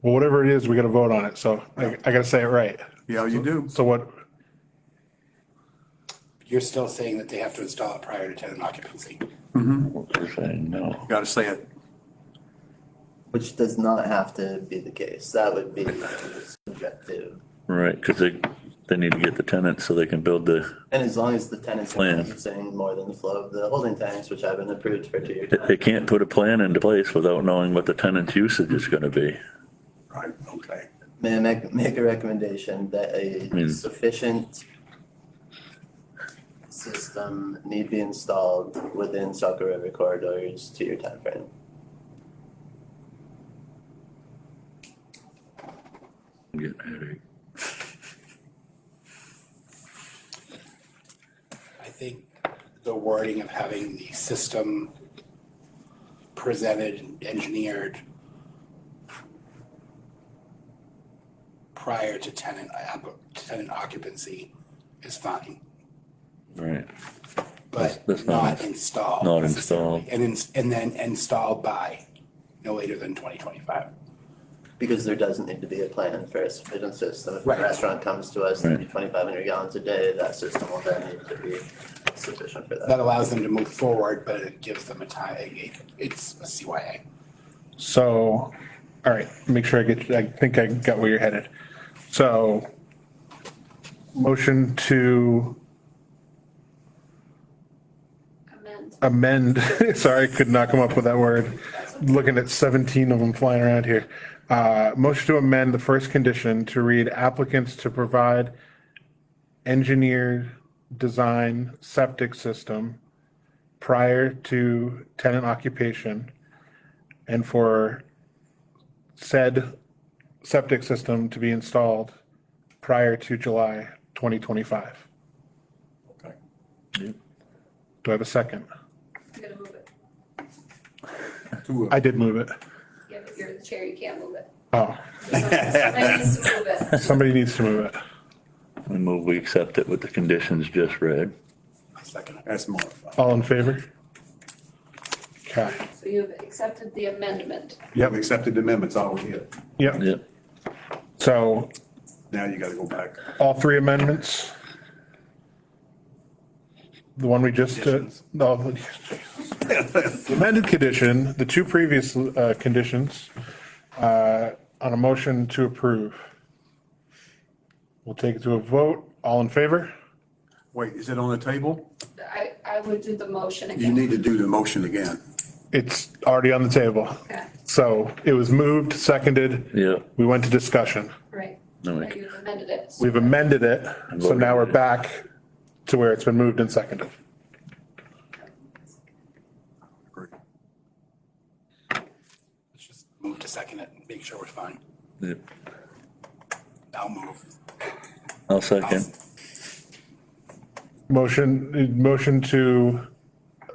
well, whatever it is, we gotta vote on it, so I gotta say it right. Yeah, you do. So what, You're still saying that they have to install it prior to tenant occupancy. We're saying no. Gotta say it. Which does not have to be the case. That would be subjective. Right, because they need to get the tenants so they can build the, And as long as the tenants are Plan. using more than the flow of the holding tanks, which have been approved for 2-year they time. can't put a plan into place without knowing what the tenant's usage is gonna be. Right, okay. May I make a recommendation that a mean- sufficient system need be installed within Saco River corridors 2-year timeframe? I'm getting a headache. I think the wording of having the system presented and engineered prior to tenant occupancy is fine, Right, but That's not not- installed. not necessarily. installed. And then installed by no later than 2025. Because there doesn't need to be a plan for a sufficient system. If a Right. restaurant comes to us, Right. 2,500 gallons a day, that system will then need to be sufficient for That that. allows them to move forward, but it gives them a time, it's a CYA. So, all right, make sure I think I got where you're headed. So, motion to Amend. amend, sorry, I could not come up with that word. Looking at 17 of them flying around here. Motion to amend the first condition to read applicants to provide engineered design septic system prior to tenant occupation and for said septic system to be installed prior to July 2025. Okay. Do I have a second? I'm gonna move it. I did move it. Yeah, but you're the chair, you can't move it. Oh, Somebody needs to move it. somebody needs to move it. I move we accept it with the conditions just read. I'll second it. That's modified. All in favor? Okay. So you've accepted the amendment. Yep, Accepted the amendments, all we did. yep. Yep, So Now you gotta go back. all three amendments? The one we just, no, the amended condition, the two previous conditions, on a motion to approve. We'll take it to a vote. All in favor? Wait, is it on the table? I would do the motion You again. need to do the motion again. It's already on the table. Okay, So it was moved, seconded. yep. We went to discussion. right. No, we Now you've amended it. We've amended it, so now we're back to where it's been moved and seconded. Great. Let's just move to second it and make sure we're fine. Yep. I'll move. I'll second. Motion to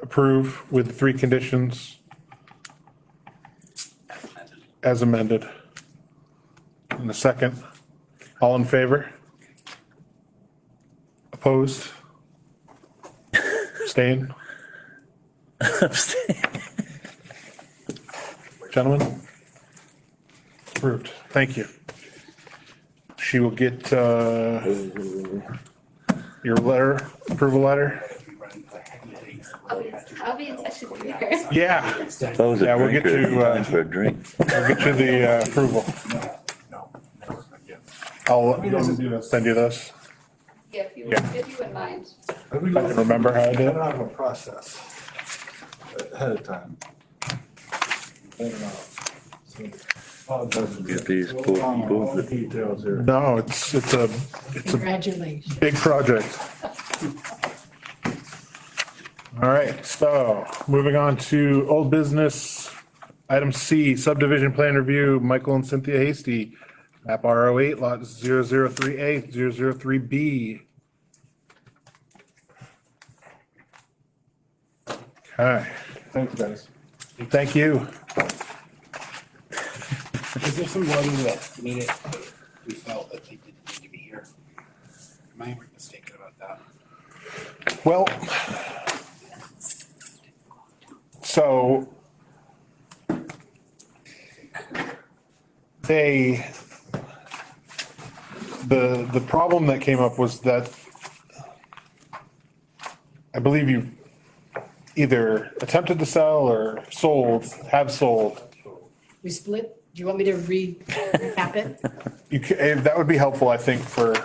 approve with three conditions as amended. In a second. All in favor? Opposed? Abstain? Gentlemen? Approved. Thank you. She will get your letter, approval letter. I'll be in touch with you here. Yeah, If I was a Yeah, we'll get drinker, it'd be you, time for a drink. I'll get you the approval. I'll send you this. Yeah, if you wouldn't mind. I can remember how I did it. I have a process ahead of time. Get these pulled. Details here. No, it's a Congratulations. big project. All right, so moving on to old business. Item C, subdivision plan review, Michael and Cynthia Hasty, map RO8, lot 003A, 003B. Okay, Thanks, guys. thank you. Is there some wording that needed, we felt that they didn't need to be here? Am I mistaken about that? Well, so the problem that came up was that I believe you've either attempted to sell or have sold. We split. Do you want me to recap it? That would be helpful, I think, for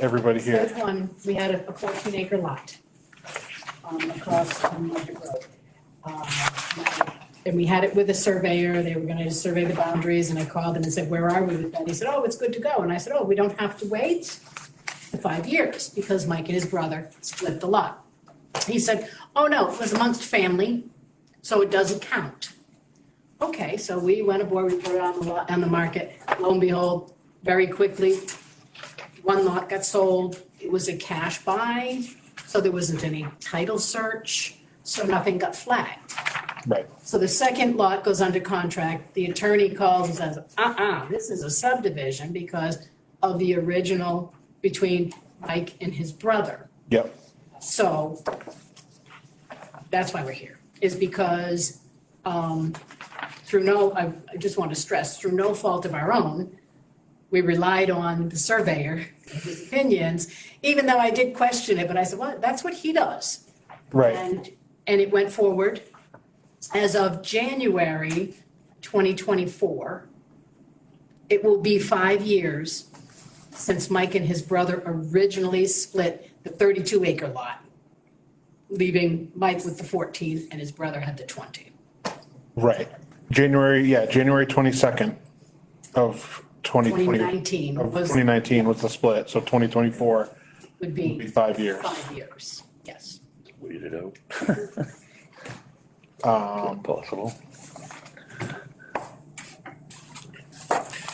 everybody here. Third one, we had a 14-acre lot across from Market Road. And we had it with a surveyor. They were gonna survey the boundaries, and I called him and said, where are we with that? He said, oh, it's good to go. And I said, oh, we don't have to wait the 5 years because Mike and his brother split the lot. He said, oh, no, it was amongst family, so it doesn't count. Okay, so we went aboard, we put it on the market. Lo and behold, very quickly, one lot got sold. It was a cash buy, so there wasn't any title search, so nothing got flagged. Right. So the second lot goes under contract. The attorney calls and says, this is a subdivision because of the original between Mike and his brother. Yep. So that's why we're here, is because I just want to stress, through no fault of our own, we relied on the surveyor, his opinions, even though I did question it, but I said, well, that's what he does. Right. And it went forward. As of January 2024, it will be 5 years since Mike and his brother originally split the 32-acre lot, leaving Mike with the 14 and his brother had the 20. Right. January 22nd of 2019 of was, 2019 was the split, so 2024 would be be 5 years. 5 years, yes. Wait it out. Possible.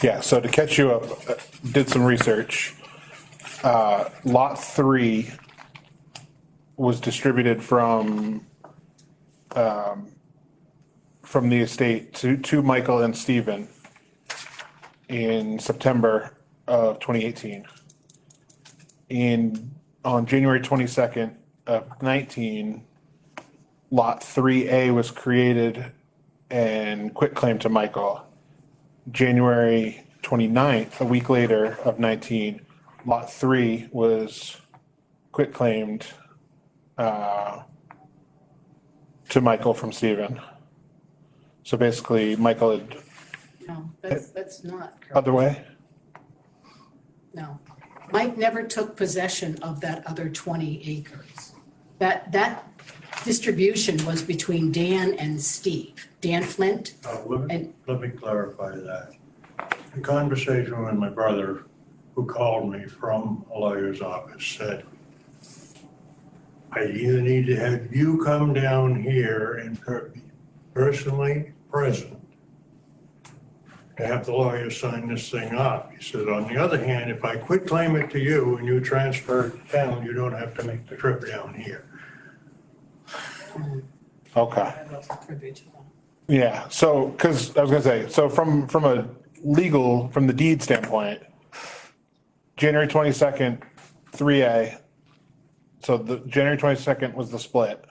Yeah, so to catch you up, did some research. Lot 3 was distributed from the estate to Michael and Stephen in September of 2018. On January 22nd of 19, Lot 3A was created and quitclaimed to Michael. January 29th, a week later of 19, Lot 3 was quitclaimed to Michael from Stephen. So basically, Michael had, No, that's not correct. other way? No. Mike never took possession of that other 20 acres. That distribution was between Dan and Steve, Dan Flint. Let me clarify that. The conversation with my brother, who called me from a lawyer's office, said, I either need to have you come down here and be personally present to have the lawyer sign this thing off. He said, on the other hand, if I quit claim it to you and you transfer it to town, you don't have to make the trip down here. Okay. I wasn't privy to that. Yeah, so, because I was gonna say, so from the deed standpoint, January 22nd, 3A, so the January 22nd was the split.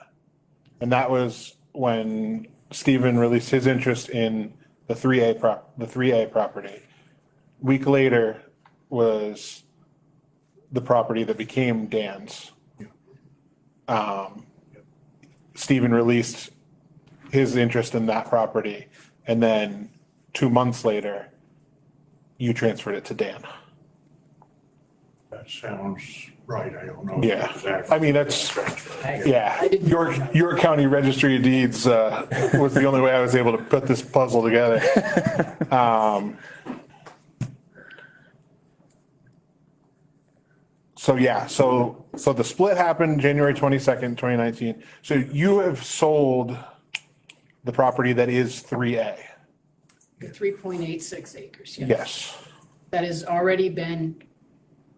And that was when Stephen released his interest in the 3A property. Week later was the property that became Dan's. Stephen released his interest in that property, and then 2 months later, you transferred it to Dan. That sounds right, I don't know. Yeah, exactly. I mean, that's, yeah, York County Registry of Deeds was the only way I was able to put this puzzle together. So yeah, so the split happened January 22nd, 2019. So you have sold the property that is 3A. 3.86 acres, yes. Yes. That has already been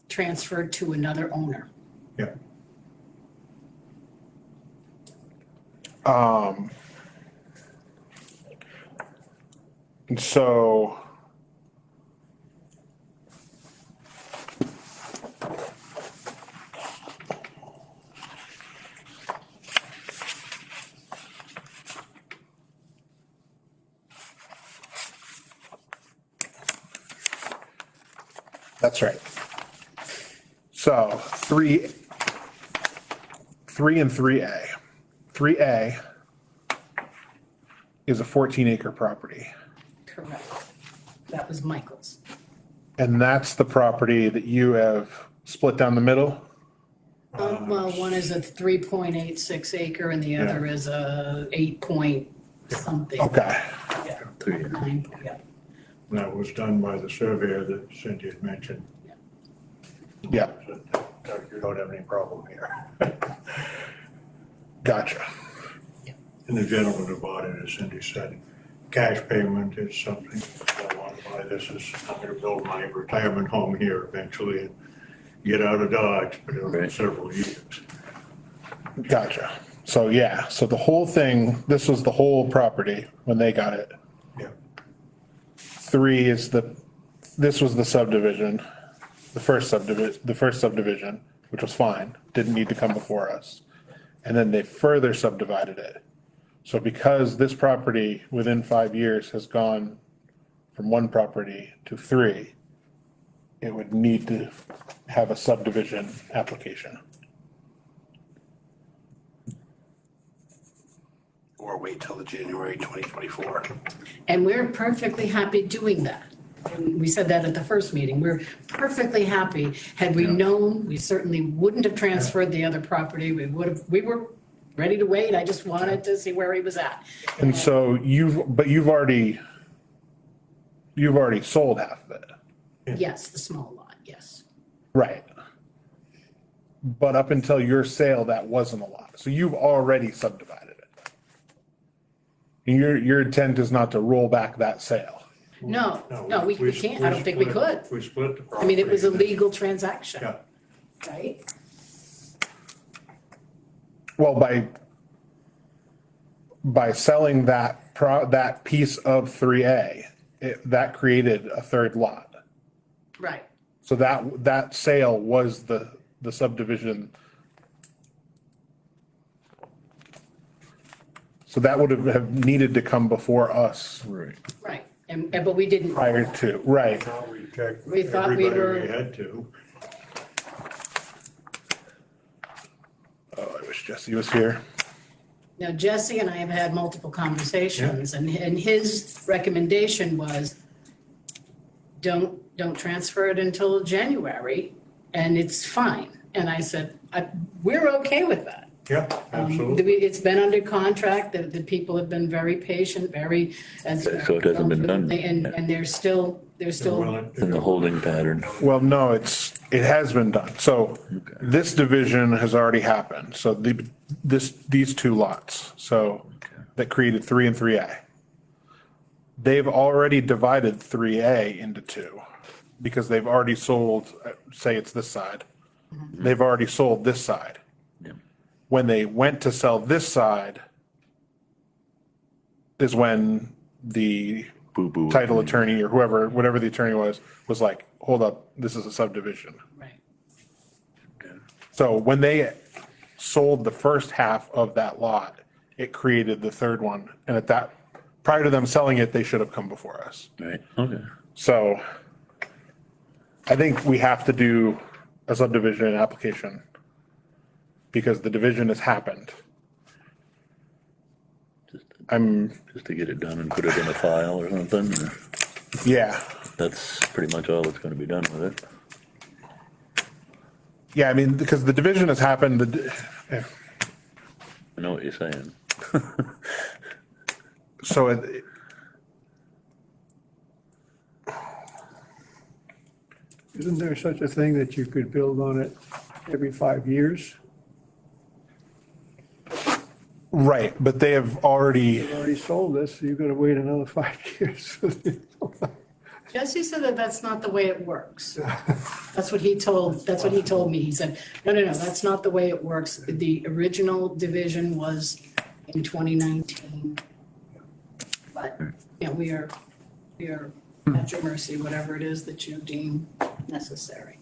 transferred to another owner. Yeah. And so that's right. So 3 and 3A. 3A is a 14-acre property. Correct. That was Michael's. And that's the property that you have split down the middle? Well, one is a 3.86 acre and the other is a 8 point something. Okay, Yeah, 3. 9, yeah. And that was done by the surveyor that Cindy had mentioned. yeah, That you don't have any problem here. gotcha. And the gentleman who bought it, as Cindy said, cash payment is something, I want to buy this, I'm gonna build my retirement home here eventually and get out of Dodge, but it'll be Right. several years. Gotcha. So yeah, so the whole thing, this was the whole property when they got it. Yeah. 3 is this was the subdivision, the first subdivision, which was fine, didn't need to come before us. And then they further subdivided it. So because this property within 5 years has gone from 1 property to 3, it would need to have a subdivision application. Or wait till the January 2024. And we're perfectly happy doing that. And we said that at the first meeting. We're perfectly happy. Had we known, we certainly wouldn't have transferred the other property. We were ready to wait. I just wanted to see where he was at. And so you've already sold half of it. Yes, the small lot, yes. Right. But up until your sale, that wasn't a lot. So you've already subdivided it. And your intent is not to roll back that sale. No, we can't. I don't think we could. We split the I property. mean, it was a legal transaction, Yeah, right? Well, by selling that piece of 3A, that created a third lot. Right. So that sale was the subdivision. So that would have needed to come before us Right. Right. But we didn't. prior to, right. now we checked We with thought we everybody were- we had to. Oh, I wish Jesse was here. Now, Jesse and I have had multiple conversations, and his recommendation was, don't transfer it until January, and it's fine. And I said, we're okay with that. Yeah, absolutely. It's been under contract, the people have been very patient, very. So it hasn't been done. And they're still, In the holding pattern. Well, no, it has been done. So this division has already happened. So these 2 lots, so that created 3 and 3A. They've already divided 3A into 2 because they've already sold, say it's this side. They've already sold this side. Yeah. When they went to sell this side is when the Boo-boo. title attorney or whatever the attorney was like, hold up, this is a subdivision. right. So when they sold the first half of that lot, it created the third one. And prior to them selling it, they should have come before us. Right, okay. So I think we have to do a subdivision application because the division has happened. Just to get it done and put it in a file or something, or Yeah. that's pretty much all that's gonna be done with it. Yeah, I mean, because the division has happened, I know what you're saying. so Isn't there such a thing that you could build on it every 5 years? right, but they have already, You already sold this, so you've got to wait another 5 years. Jesse said that that's not the way it works. That's what he told me. He said, no, that's not the way it works. The original division was in 2019. But, we are at your mercy, whatever it is that you deem necessary.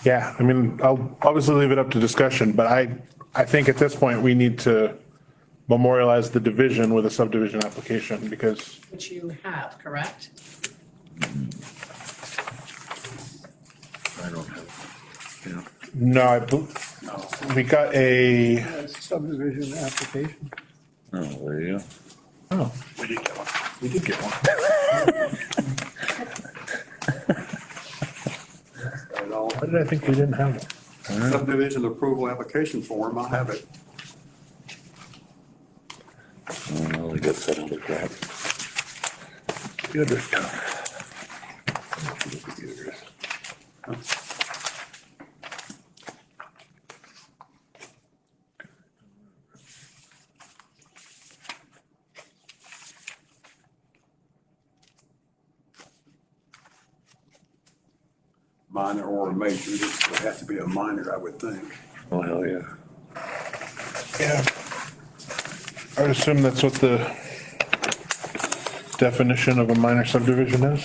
yeah, I mean, I'll obviously leave it up to discussion, but I think at this point, we need to memorialize the division with a subdivision application because, Which you have, correct? I don't have, no, We got a, Subdivision application. Oh, there you go. oh, We did get one. we did get one. And all Why did I think we didn't have one? subdivision approval application form, I have it. Oh, they got set other crap. Good. Minor or a major, it would have to be a minor, I would think. Oh, hell yeah. Yeah. I would assume that's what the definition of a minor subdivision is.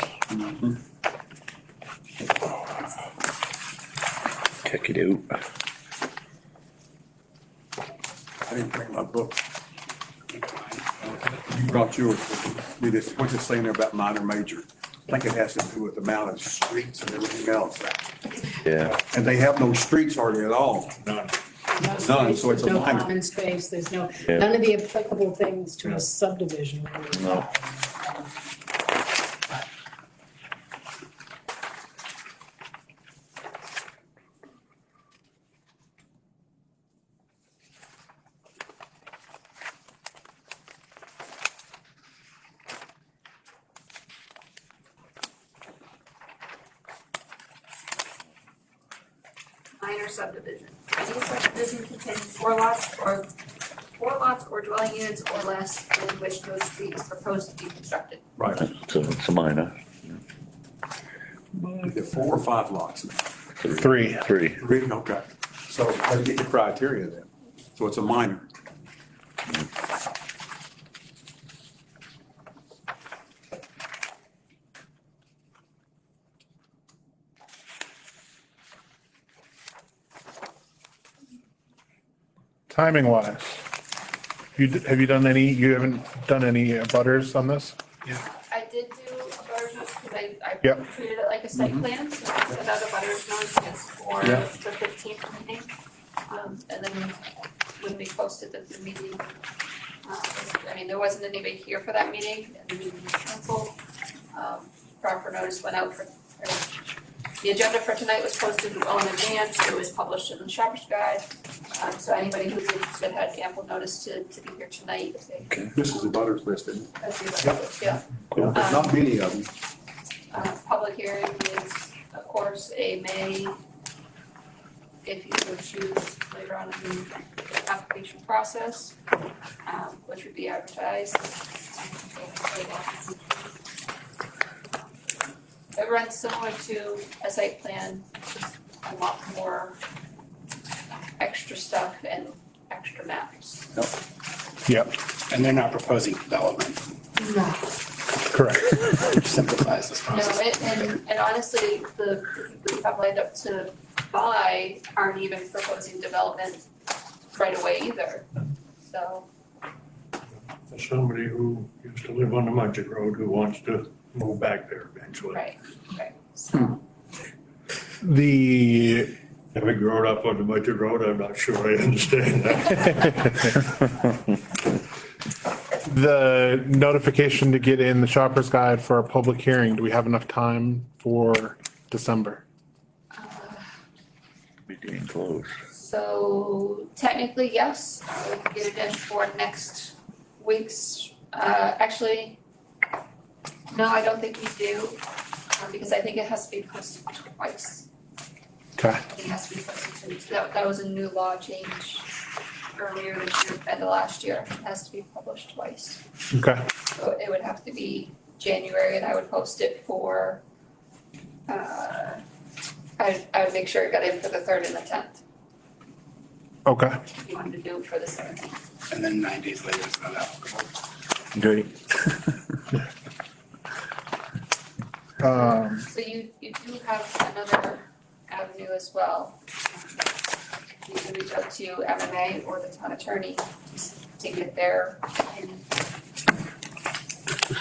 Check it out. I didn't bring my book. You brought yours. What's it saying there about minor, major? I think it has to do with the amount of streets and everything else. Yeah. And they have no streets hardly at all. None. No None, space, so it's a there's no minor. common space, there's no, Yeah. none of the applicable things to a subdivision. No. Minor subdivision. Any subdivision containing four lots or dwelling units or less in which no street is proposed to be constructed. Right. So it's a minor. Is it 4 or 5 lots? Three. Three. 3, okay. So let's get the criteria then. So it's a minor. Timing wise, have you done any, you haven't done any butters on this? I did do a butters notice because I Yep. treated it like a site plan, so I sent out a butters notice for Yeah. the 15th meeting. And then when we posted the meeting, I mean, there wasn't anybody here for that meeting, and the meeting was canceled. Proper notice went out the agenda for tonight was posted well in advance, it was published in the Shopper's Guide. So anybody who's interested had ample notice to be here tonight, if they, This is the butters list, isn't it? as you yeah. There's not many of them. Public hearing is, of course, a May, if you so choose later on in the application process, which would be advertised. It runs similar to a site plan, just a lot more extra stuff and extra maps. Yep, And they're not proposing development, No. correct. which simplifies this No, process. and honestly, the people who have lined up to buy aren't even proposing development right away either, so. For somebody who used to live on the Mudgett Road who wants to move back there eventually. Right, so, The, Having grown up on the Mudgett Road, I'm not sure I understand that. the notification to get in the Shopper's Guide for a public hearing, do we have enough time for December? Be getting close. so technically, yes, we can get it in for next week's, actually, no, I don't think we do, because I think it has to be posted twice. Okay, I think it has to be posted twice. That was a new law change earlier this year, and the last year, it has to be published twice. okay, So it would have to be January, and I would post it for, I would make sure it got in for the 3rd and the 10th, okay. if you wanted to do it for the 17th. And then 9 days later, it's not applicable. Great. So you do have another avenue as well. You can reach out to MMA or the town attorney to get their opinion.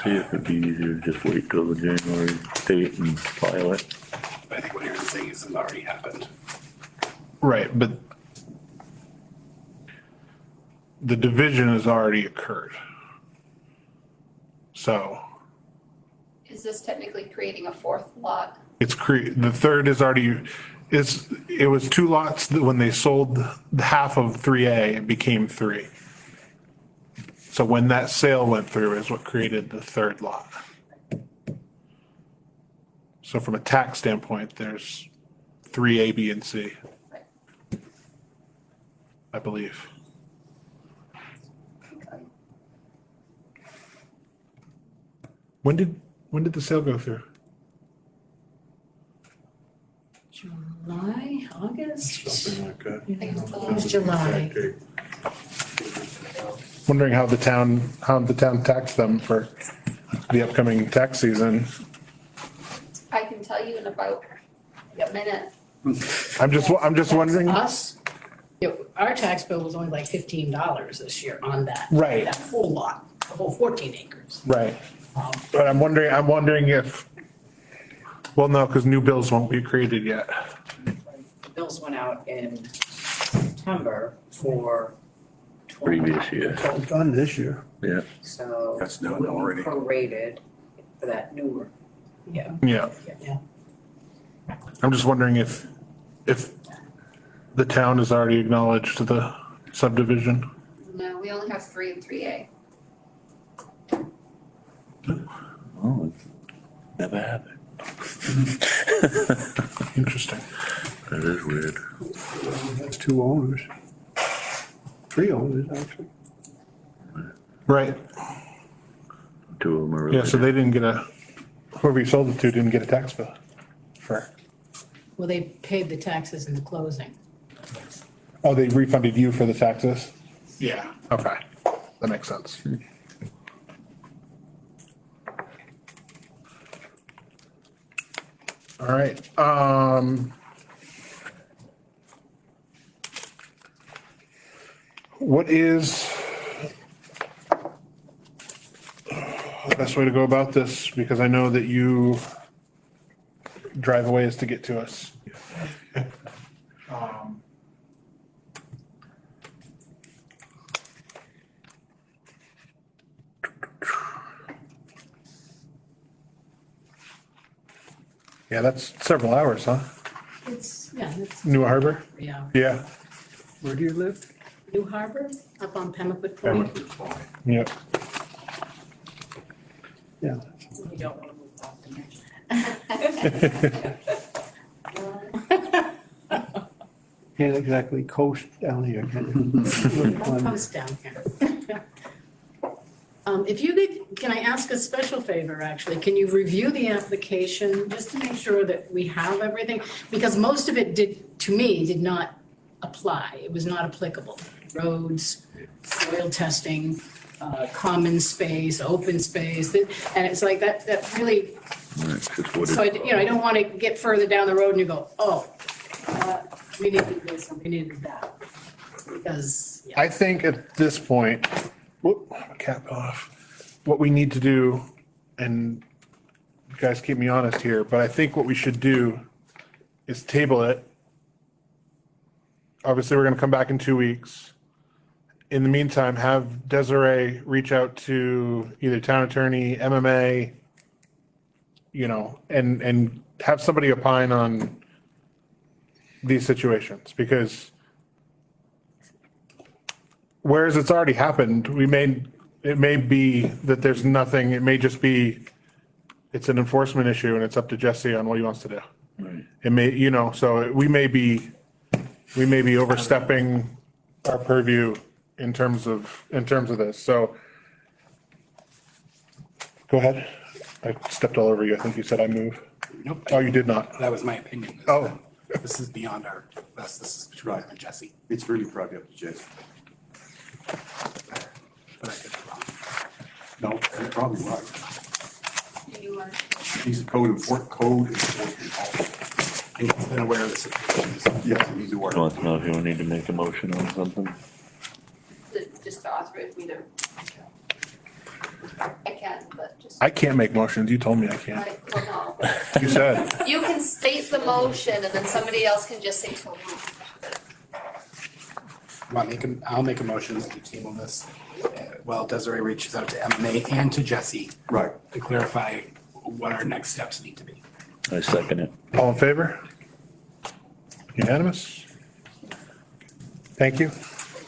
See if it'd be easier to just wait till the January date and file it. But I think what Aaron's saying is it's already happened. Right, but the division has already occurred. So Is this technically creating a fourth lot? the third is already, it was two lots that when they sold the half of 3A, it became three. So when that sale went through is what created the third lot. So from a tax standpoint, there's 3A, B, and C, I believe. When did the sale go through? July, August? Something like that. I think it's It was July. Wondering how the town taxed them for the upcoming tax season. I can tell you in about a minute. I'm just wondering. Us, our tax bill was only like $15 this year on that. Right. That whole lot, the whole 14 acres. Right. But I'm wondering if, well, no, because new bills won't be created yet. The bills went out in September for Previous year, It's done this year. yeah. So. That's done already. Prorated for that newer. Yeah. Yeah. Yeah. I'm just wondering if the town has already acknowledged the subdivision. No, we only have 3 and 3A. Oh, never happened. Interesting. That is weird. That's two owners. Three owners, actually. Right. Two of them are. Yeah, so they didn't get whoever you sold it to didn't get a tax bill for, Well, they paid the taxes in the closing. oh, they refunded you for the taxes? Yeah. Okay, that makes sense. All right, what is the best way to go about this? Because I know that you drive a ways to get to us. Yeah, that's several hours, huh? It's, New Harbor? yeah. Yeah, Where do you live? New Harbor, up on Pemaquid Point. yep. Yeah. You don't want to move off the Can't exactly coast down here, can you? What comes down here? If you could, can I ask a special favor, actually? Can you review the application just to make sure that we have everything? Because most of it to me, did not apply. It was not applicable. Roads, soil testing, common space, open space, and it's like that really, Right, 'cause what so I is- don't want to get further down the road and you go, oh, we needed this and we needed that. Because, yeah. I think at this point, whoop, cap off, what we need to do, and you guys keep me honest here, but I think what we should do is table it. Obviously, we're gonna come back in 2 weeks. In the meantime, have Desiree reach out to either town attorney, MMA, and have somebody opine on these situations, because whereas it's already happened, it may be that there's nothing, it may just be, it's an enforcement issue and it's up to Jesse on what he wants to do. Right. It may, so we may be overstepping our purview in terms of this, so. Go ahead. I stepped all over you. I think you said I move. Nope. Oh, you did not. That was my opinion. Oh. This is beyond this is between us and Jesse, It's really probably up to Jesse. but I could be wrong. No, you're probably right. You are, He's a code enforcement officer. And he's been aware of the situation. So. Yes, he's aware. Wants to know if you need to make a motion on something? just to authorize me to. I can, but just. I can't make motions. You told me I can't. Well, no, but You said. you can state the motion and then somebody else can just say so moved. I'll make a motion that we table this. Well, Desiree reaches out to MMA and to Jesse Right. to clarify what our next steps need to be. I second it. All in favor? Unanimous? Thank you.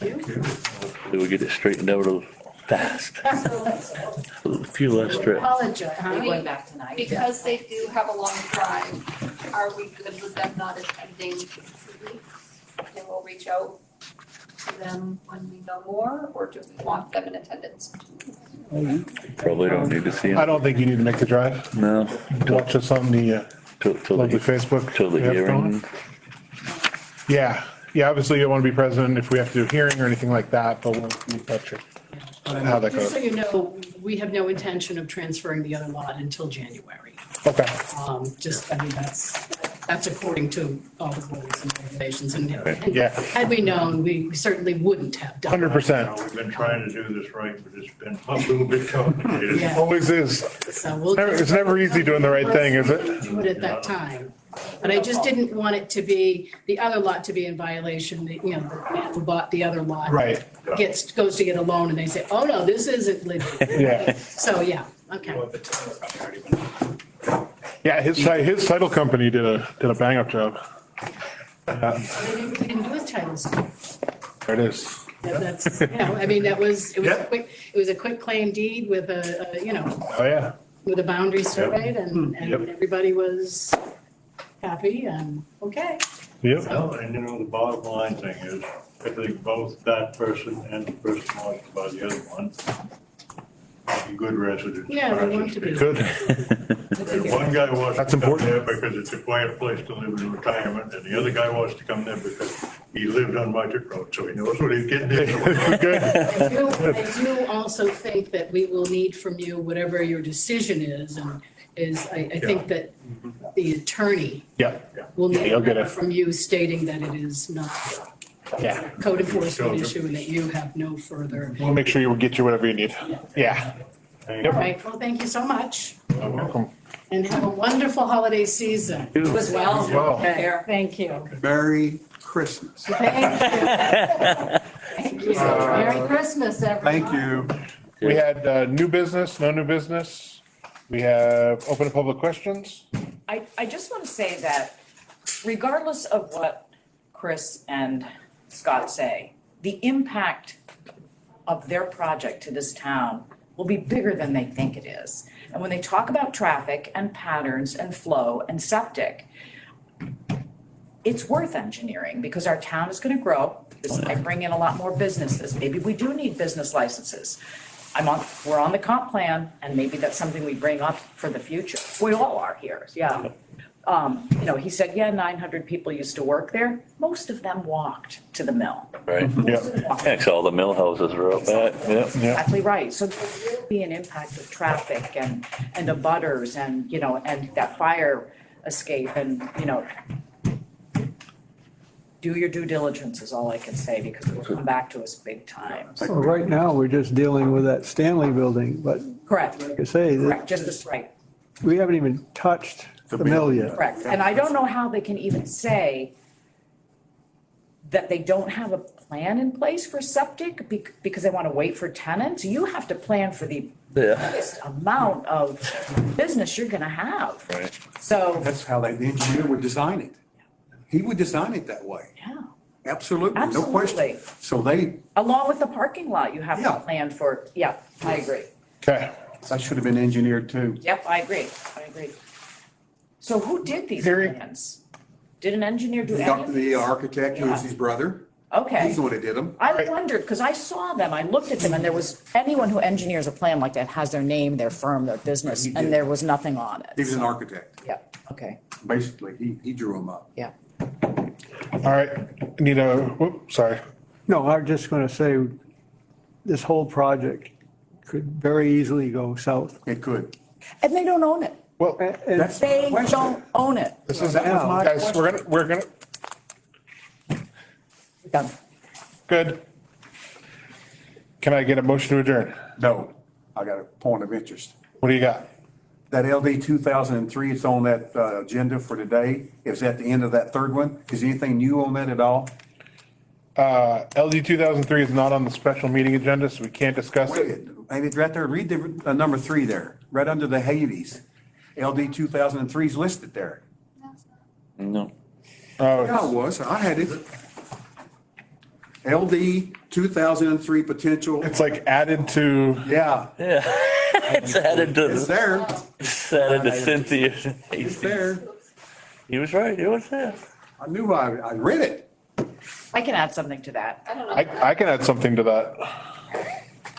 Do we get it straightened out fast? A few less trips. Apologize, Are you huh? going back tonight? Because they do have a long drive, are we good with them not attending 2 weeks? And we'll reach out to them when we know more, or do we want them in attendance? Probably don't need to see I him. don't think you need to make the drive. No. Watch us on the Till lovely the, Facebook. till the we have going. hearing. Yeah, obviously you don't want to be present if we have to do a hearing or anything like that, but we'll touch it. How that Just so goes. you know, we have no intention of transferring the other lot until January. Okay, I mean, that's according to all the rules and regulations, and yeah, had we known, we certainly wouldn't have done it. 100%. We've been trying to do this right, but it's been a little bit complicated. Yeah. Always is. So we'll. It's never easy doing the right thing, is it? Do it at that time. But I just didn't want it to be, the other lot to be in violation, the man who bought the other lot. Right, Goes to get a loan and they say, oh, no, this isn't legal. yeah. So, yeah, okay. Well, the title's probably already been. Yeah, his title company did a bang up job. We didn't do a title stuff. There it is. That's, I mean, it was Yeah. a quick claim deed with Oh, yeah. with a boundary surveyed and Yep. everybody was happy and okay. Yep. Well, and the bottom line thing is, I think both that person and the person watched by the other one be good residents. Yeah, they want to be. Good. And one guy wants That's to come important. there because it's a quiet place to live in retirement, and the other guy wants to come there because he lived on Budget Road, so he knows what he's getting into. Good. I do also think that we will need from you, whatever your decision is, and I think that the attorney Yeah, will Yeah, need you'll get letter it. from you stating that it is not yeah. a code enforcement issue and that you have no further. We'll make sure you will get you whatever you need. Yeah. All right, well, thank you so much, Welcome. and have a wonderful holiday season. It was well. Well. Okay, thank you. Merry Christmas. Thank you. Thank you. Merry Christmas, everyone. Thank you. We had new business, no new business. We have open to public questions. I just want to say that regardless of what Chris and Scott say, the impact of their project to this town will be bigger than they think it is. And when they talk about traffic and patterns and flow and septic, it's worth engineering because our town is going to grow. This might bring in a lot more businesses. Maybe we do need business licenses. We're on the comp plan, and maybe that's something we bring up for the future. We all are here, yeah. He said, 900 people used to work there. Most of them walked to the mill. Right. Yeah. Yeah, 'cause all the mill houses are out back. Yeah. Yeah. Exactly right. So there will be an impact of traffic and the butters and, and that fire escape and, do your due diligence is all I can say because it will come back to us big time. Well, right now, we're just dealing with that Stanley building, but Correct, like I say, correct, just this, right. we haven't even touched the mill yet. Correct. And I don't know how they can even say that they don't have a plan in place for septic because they want to wait for tenants. You have to plan for the Yeah. biggest amount of business you're going to have. Right. So, That's how the engineer would design it. He would design it that way. yeah, Absolutely, no Absolutely. question. So along with the parking lot, you have to Yeah. plan for, yeah, I agree. Okay. that should have been engineered too. Yep, I agree. So who did these Harry? plans? Did an engineer do any of The these? architect, who was his brother, Okay. he's the one that did them. I wondered, because I saw them, I looked at them, and there was, anyone who engineers a plan like that has their name, their firm, their business, He did. and there was nothing on it. He was an architect. Yeah, okay, Basically, he drew them up. yeah. All right. Need a, sorry. No, I'm just gonna say, this whole project could very easily go south. It could. And they don't own it. Well, And That's They the question. don't own it. this is, That was my guys, we're gonna, Done. good. Can I get a motion to adjourn? No, I got a point of interest. What do you got? That LD 2003, it's on that agenda for today. Is that the end of that third one? Is anything new on that at all? LD 2003 is not on the special meeting agenda, so we can't discuss it. Maybe it's right there, read the number 3 there, right under the Hades. LD 2003 is listed there. No. Oh, Yeah, it was, I had it. LD 2003 potential, it's like added to, yeah, Yeah. It's added it's to, there, it's added to Cynthia. it's there. He was right, it was there. I knew I read it. I can add something to that. I don't know. I can add something to that.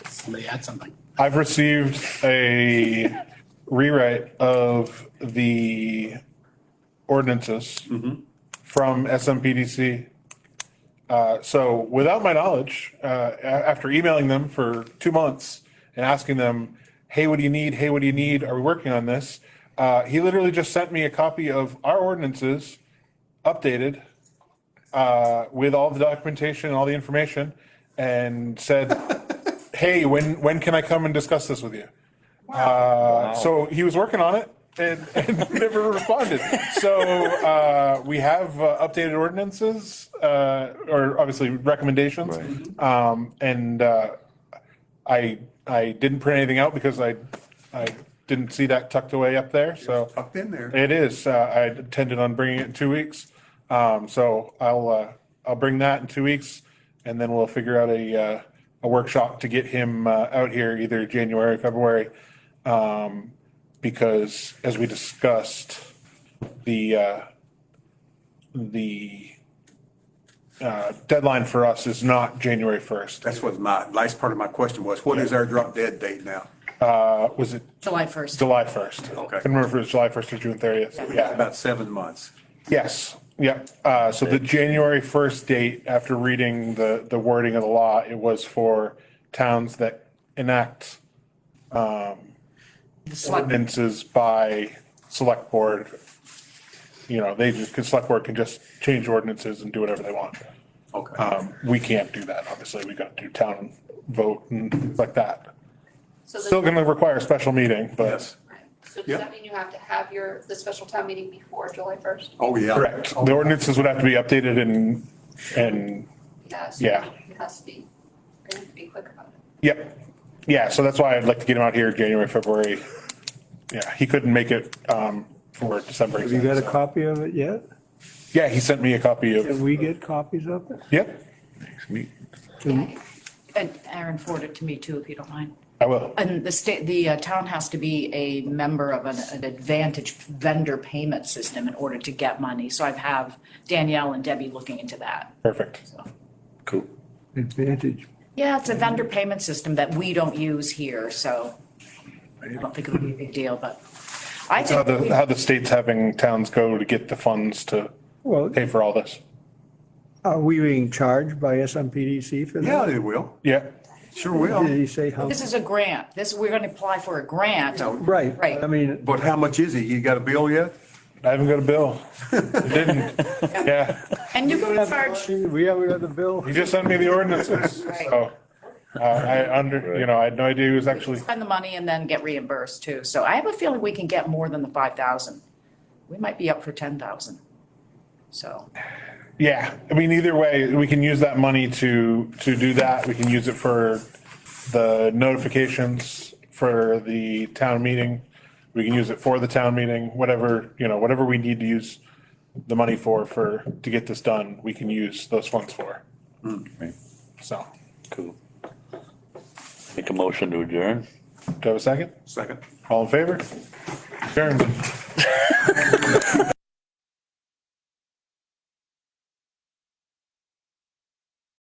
Somebody add something. I've received a rewrite of the ordinances from SMPDC. So without my knowledge, after emailing them for 2 months and asking them, hey, what do you need? Hey, what do you need? Are we working on this? He literally just sent me a copy of our ordinances, updated, with all the documentation and all the information, and said, hey, when can I come and discuss this with you? So he was working on it and never responded. So we have updated ordinances, or obviously recommendations. And I didn't print anything out because I didn't see that tucked away up there, so. Up in there. It is. I intended on bringing it in 2 weeks. So I'll bring that in 2 weeks, and then we'll figure out a workshop to get him out here either January, February. Because as we discussed, the deadline for us is not January 1st. That's what my, last part of my question was, what is our drop dead date now? Was it July 1st. July 1st? Okay. I couldn't remember if it was July 1st or June 30th. Yeah. About 7 months. Yes, yep. So the January 1st date, after reading the wording of the law, it was for towns that enact The select- ordinances by select board. You know, cause select board can just change ordinances and do whatever they want. Okay. We can't do that, obviously. We got to do town vote and things like that. So Still the- gonna require a special meeting, but Yes. right. So does Yep. that mean you have to have the special town meeting before July 1st? Oh, yeah. correct. The ordinances would have to be updated and Yeah. So Yeah. it has to be, we have to be quick about it. yep. Yeah, so that's why I'd like to get him out here January, February. Yeah, he couldn't make it, for December. Have you got a so- copy of it yet? Yeah, he sent me a copy Can of, we get copies of it? yep, And Aaron, forward it to me too, if you don't mind. I will. And the town has to be a member of an Advantage vendor payment system in order to get money. So I have Danielle and Debbie looking into that. Perfect. Cool. Advantage. Yeah, it's a vendor payment system that we don't use here, so I don't think it'll be a big deal, but I How think. how the state's having towns go to get the funds to Well, pay for all this. are we being charged by SMPDC for that? Yeah, they will. Yeah, Sure will. Did he say how? This is a grant. We're gonna apply for a grant. Right. Right. I mean, But how much is it? You got a bill yet? I haven't got a bill. Didn't, yeah. And you can charge, we haven't got the bill. He just sent me the ordinances, so, I had no idea he was actually, spend the money and then get reimbursed too. So I have a feeling we can get more than the 5,000. We might be up for 10,000. So, yeah. I mean, either way, we can use that money to do that. We can use it for the notifications for the town meeting. We can use it for the town meeting, whatever we need to use the money for to get this done, we can use those funds for. Right. So, Cool. Make a motion to adjourn? do I have a second? Second. All in favor? Adjourned.